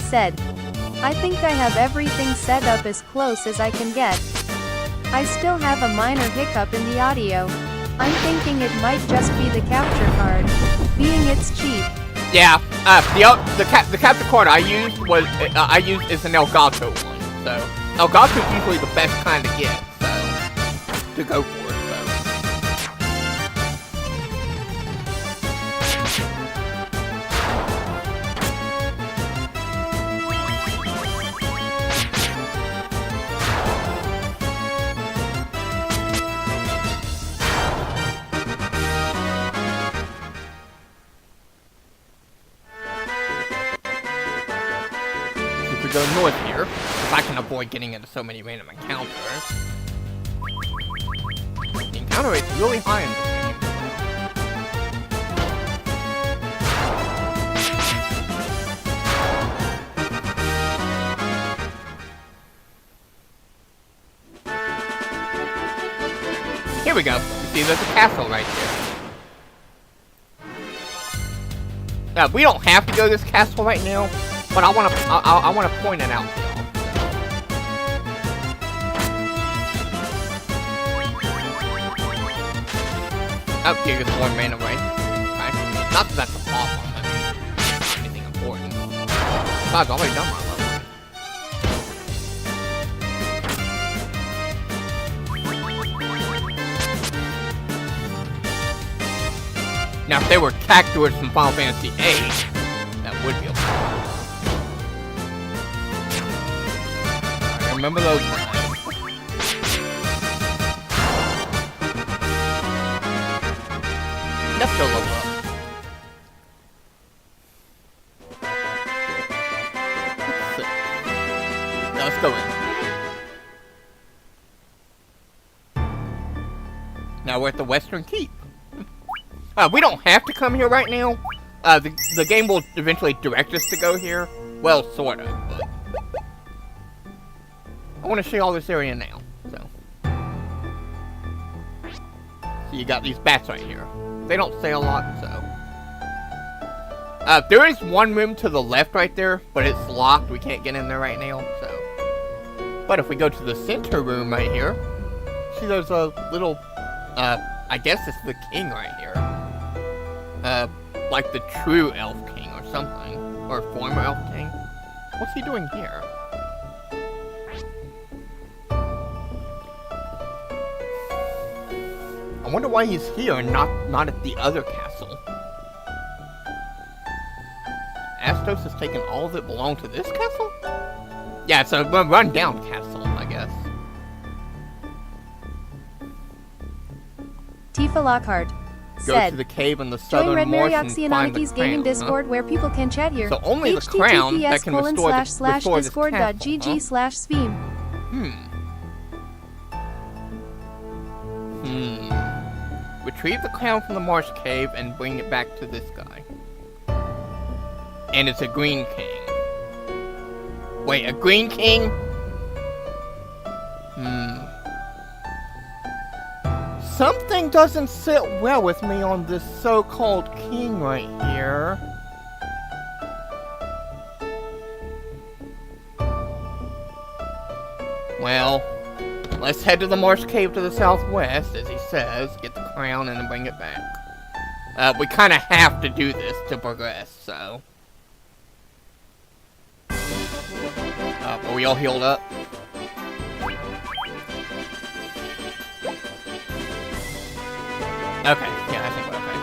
said, I think I have everything set up as close as I can get. I still have a minor hiccup in the audio. I'm thinking it might just be the capture card, being it's cheap. Yeah, the capture card I used is an Elgato one. So Elgato is usually the best kind to get, so to go for it. So go north here, if I can avoid getting into so many random encounters. The encounter rate's really high in this game. Here we go. You see, there's a castle right there. We don't have to go to this castle right now, but I want to point it out to y'all. Oh, here goes one man away. Okay. Not that that's a problem. I mean, anything important. I've already done my level. Now, if they were cactuars from Final Fantasy VIII, that would be a problem. I remember those times. Let's go level up. Now, let's go in. Now we're at the Western Keep. We don't have to come here right now. The game will eventually direct us to go here. Well, sort of, but I want to show you all this area now. So you got these bats right here. They don't say a lot, so. There is one room to the left right there, but it's locked. We can't get in there right now, so. But if we go to the center room right here, see there's a little, I guess it's the king right here. Like the true elf king or something. Or former elf king. What's he doing here? I wonder why he's here and not at the other castle. Astos has taken all that belonged to this castle? Yeah, it's a run-down castle, I guess. Tifa Lockhart Go said, to the cave in the join southern Red marsh and Marioxy and find the Anaki's crown, gaming Discord where people can chat here. So only the crown that can restore this castle, discord.gg/Sveem. Retrieve the crown from the marsh cave and bring it back to this guy. And it's a green king. Wait, a green king? Something doesn't sit well with me on this so-called king right here. Well, let's head to the marsh cave to the southwest, as he says, get the crown and then bring it back. We kind of have to do this to progress, so. Are we all healed up? Okay, yeah, I think we're okay.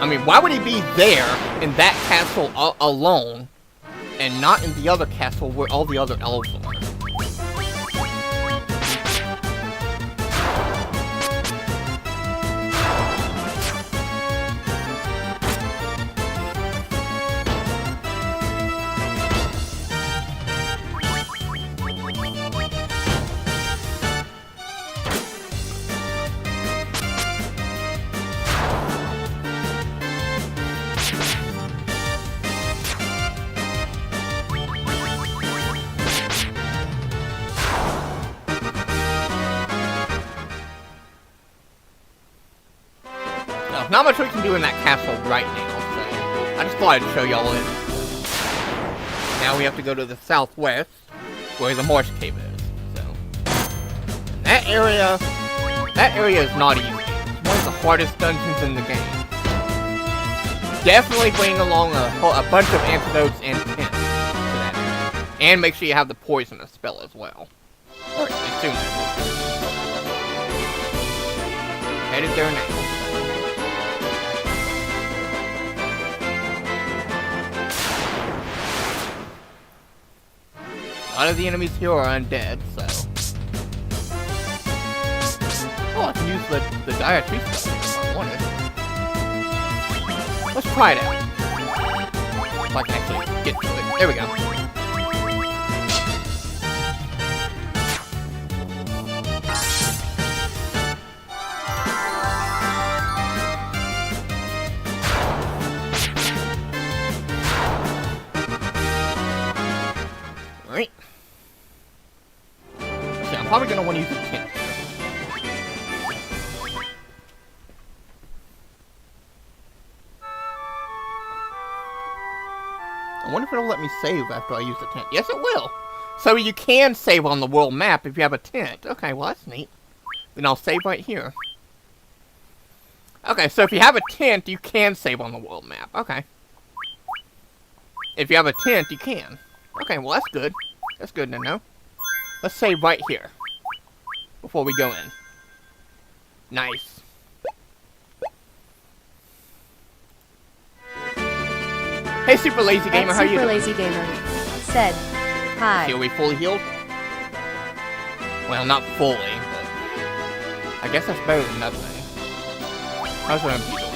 I mean, why would he be there in that castle alone and not in the other castle where all the other elves are? Not much we can do in that castle right now, so I just thought I'd show y'all it. Now we have to go to the southwest, where the marsh cave is. So that area is not easy. It's one of the hardest dungeons in the game. Definitely bring along a bunch of antidotes and tents to that area, and make sure you have the poisonous spell as well. As soon as headed there now. lot of the enemies here are undead, so. Oh, I can use the dietary spell if I wanted. Let's try it out. If I can actually get to it. There we go. Alright. So I'm probably going to want to use a tent. I wonder if it'll let me save after I use the tent. Yes, it will. So you can save on the world map if you have a tent. Okay, well, that's neat. Then I'll save right here. Okay, so if you have a tent, you can save on the world map. Okay. If you have a tent, you can. Okay, well, that's good. That's good to know. Let's save right here before we go in. Nice. Hey, Super Lazy Gamer, how are you doing? Super Lazy Gamer said, hi. Are we fully healed? Well, not fully, but I guess that's better than nothing. How's it feel?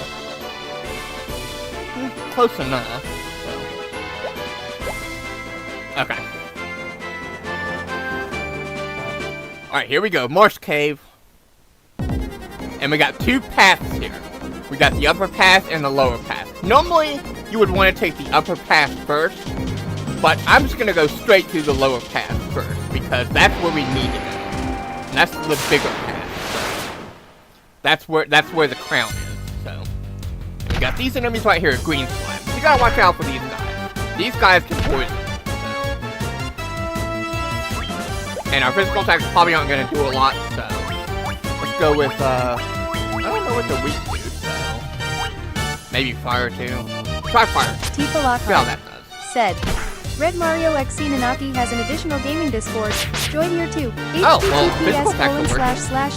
Close enough. So. Okay. Alright, here we go. Marsh Cave. And we got two paths here. We got the upper path and the lower path. Normally, you would want to take the upper path first, but I'm just going to go straight to the lower path first, because that's where we need to go. And that's the bigger path. So that's where the crown is. So we got these enemies right here, green slime. You gotta watch out for these guys. These guys can poison. So. And our physical attacks probably aren't going to do a lot, so let's go with, I don't know what the weak do, so maybe fire too. Try fire. Tifa Lockhart See how that does. said, Red Mario XC Nanaki has an additional gaming Discord. Join here too. Oh, well, physical attacks will work.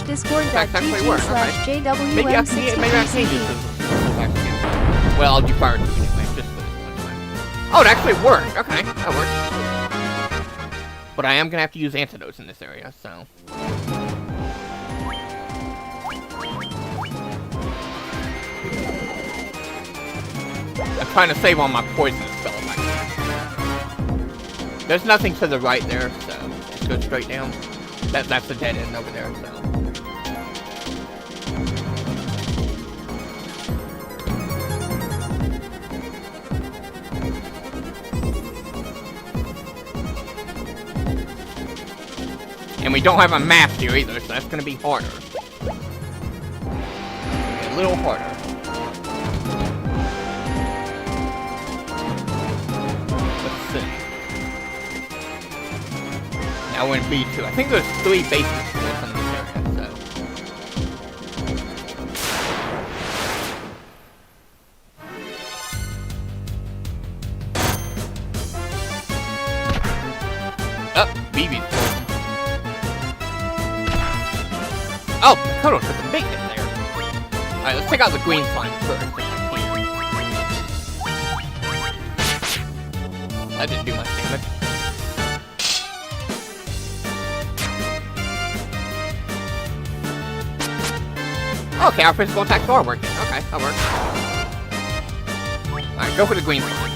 //discord.gg/JWMCCTV. Maybe I can use physical attacks again. Well, I'll do fire too anyway, just for this one time. Oh, it actually worked. Okay, that worked. But I am gonna have to use antidotes in this area, so. I'm trying to save on my poison spell if I can. There's nothing to the right there, so just go straight down. That's the dead end over there, so. And we don't have a map here either, so that's gonna be harder. A little harder. Now we're in B2. I think there's 3 bases in this area, so. Oh, BB's poison. Oh, Kodo took a big hit there. Alright, let's take out the green slime first. That didn't do much damage. Okay, our physical attacks are working. Okay, that works. Alright, go for the green slime.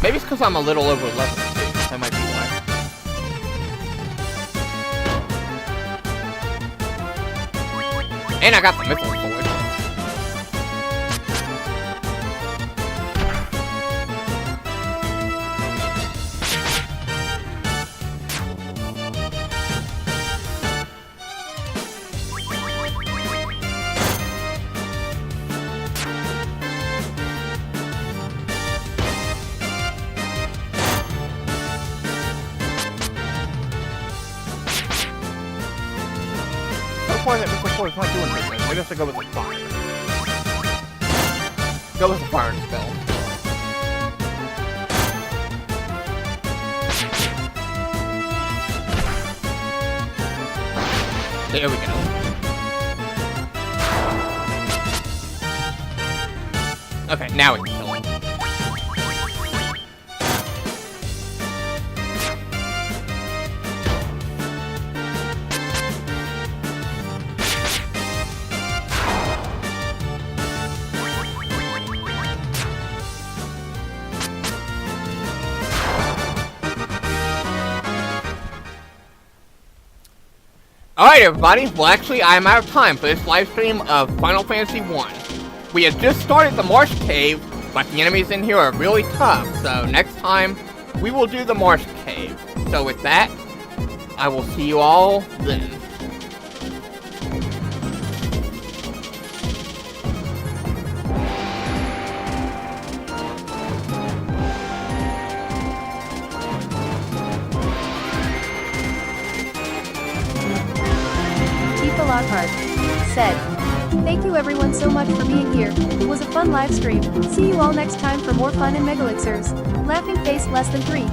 Maybe it's because I'm a little over level too. That might be why. And I got the missile sword. That missile sword is not doing anything. Maybe I have to go with the fire. Go with the fire spell. There we go. Okay, now we can kill him. Alright everybody, well actually I am out of time for this live stream of Final Fantasy 1. We had just started the Marsh Cave, but the enemies in here are really tough, so next time we will do the Marsh Cave. So with that, I will see you all then. Lockhart said, "Thank you everyone so much for being here. It was a fun live stream. See you all next time for more fun and Megalixirs. Laughing face less than 3."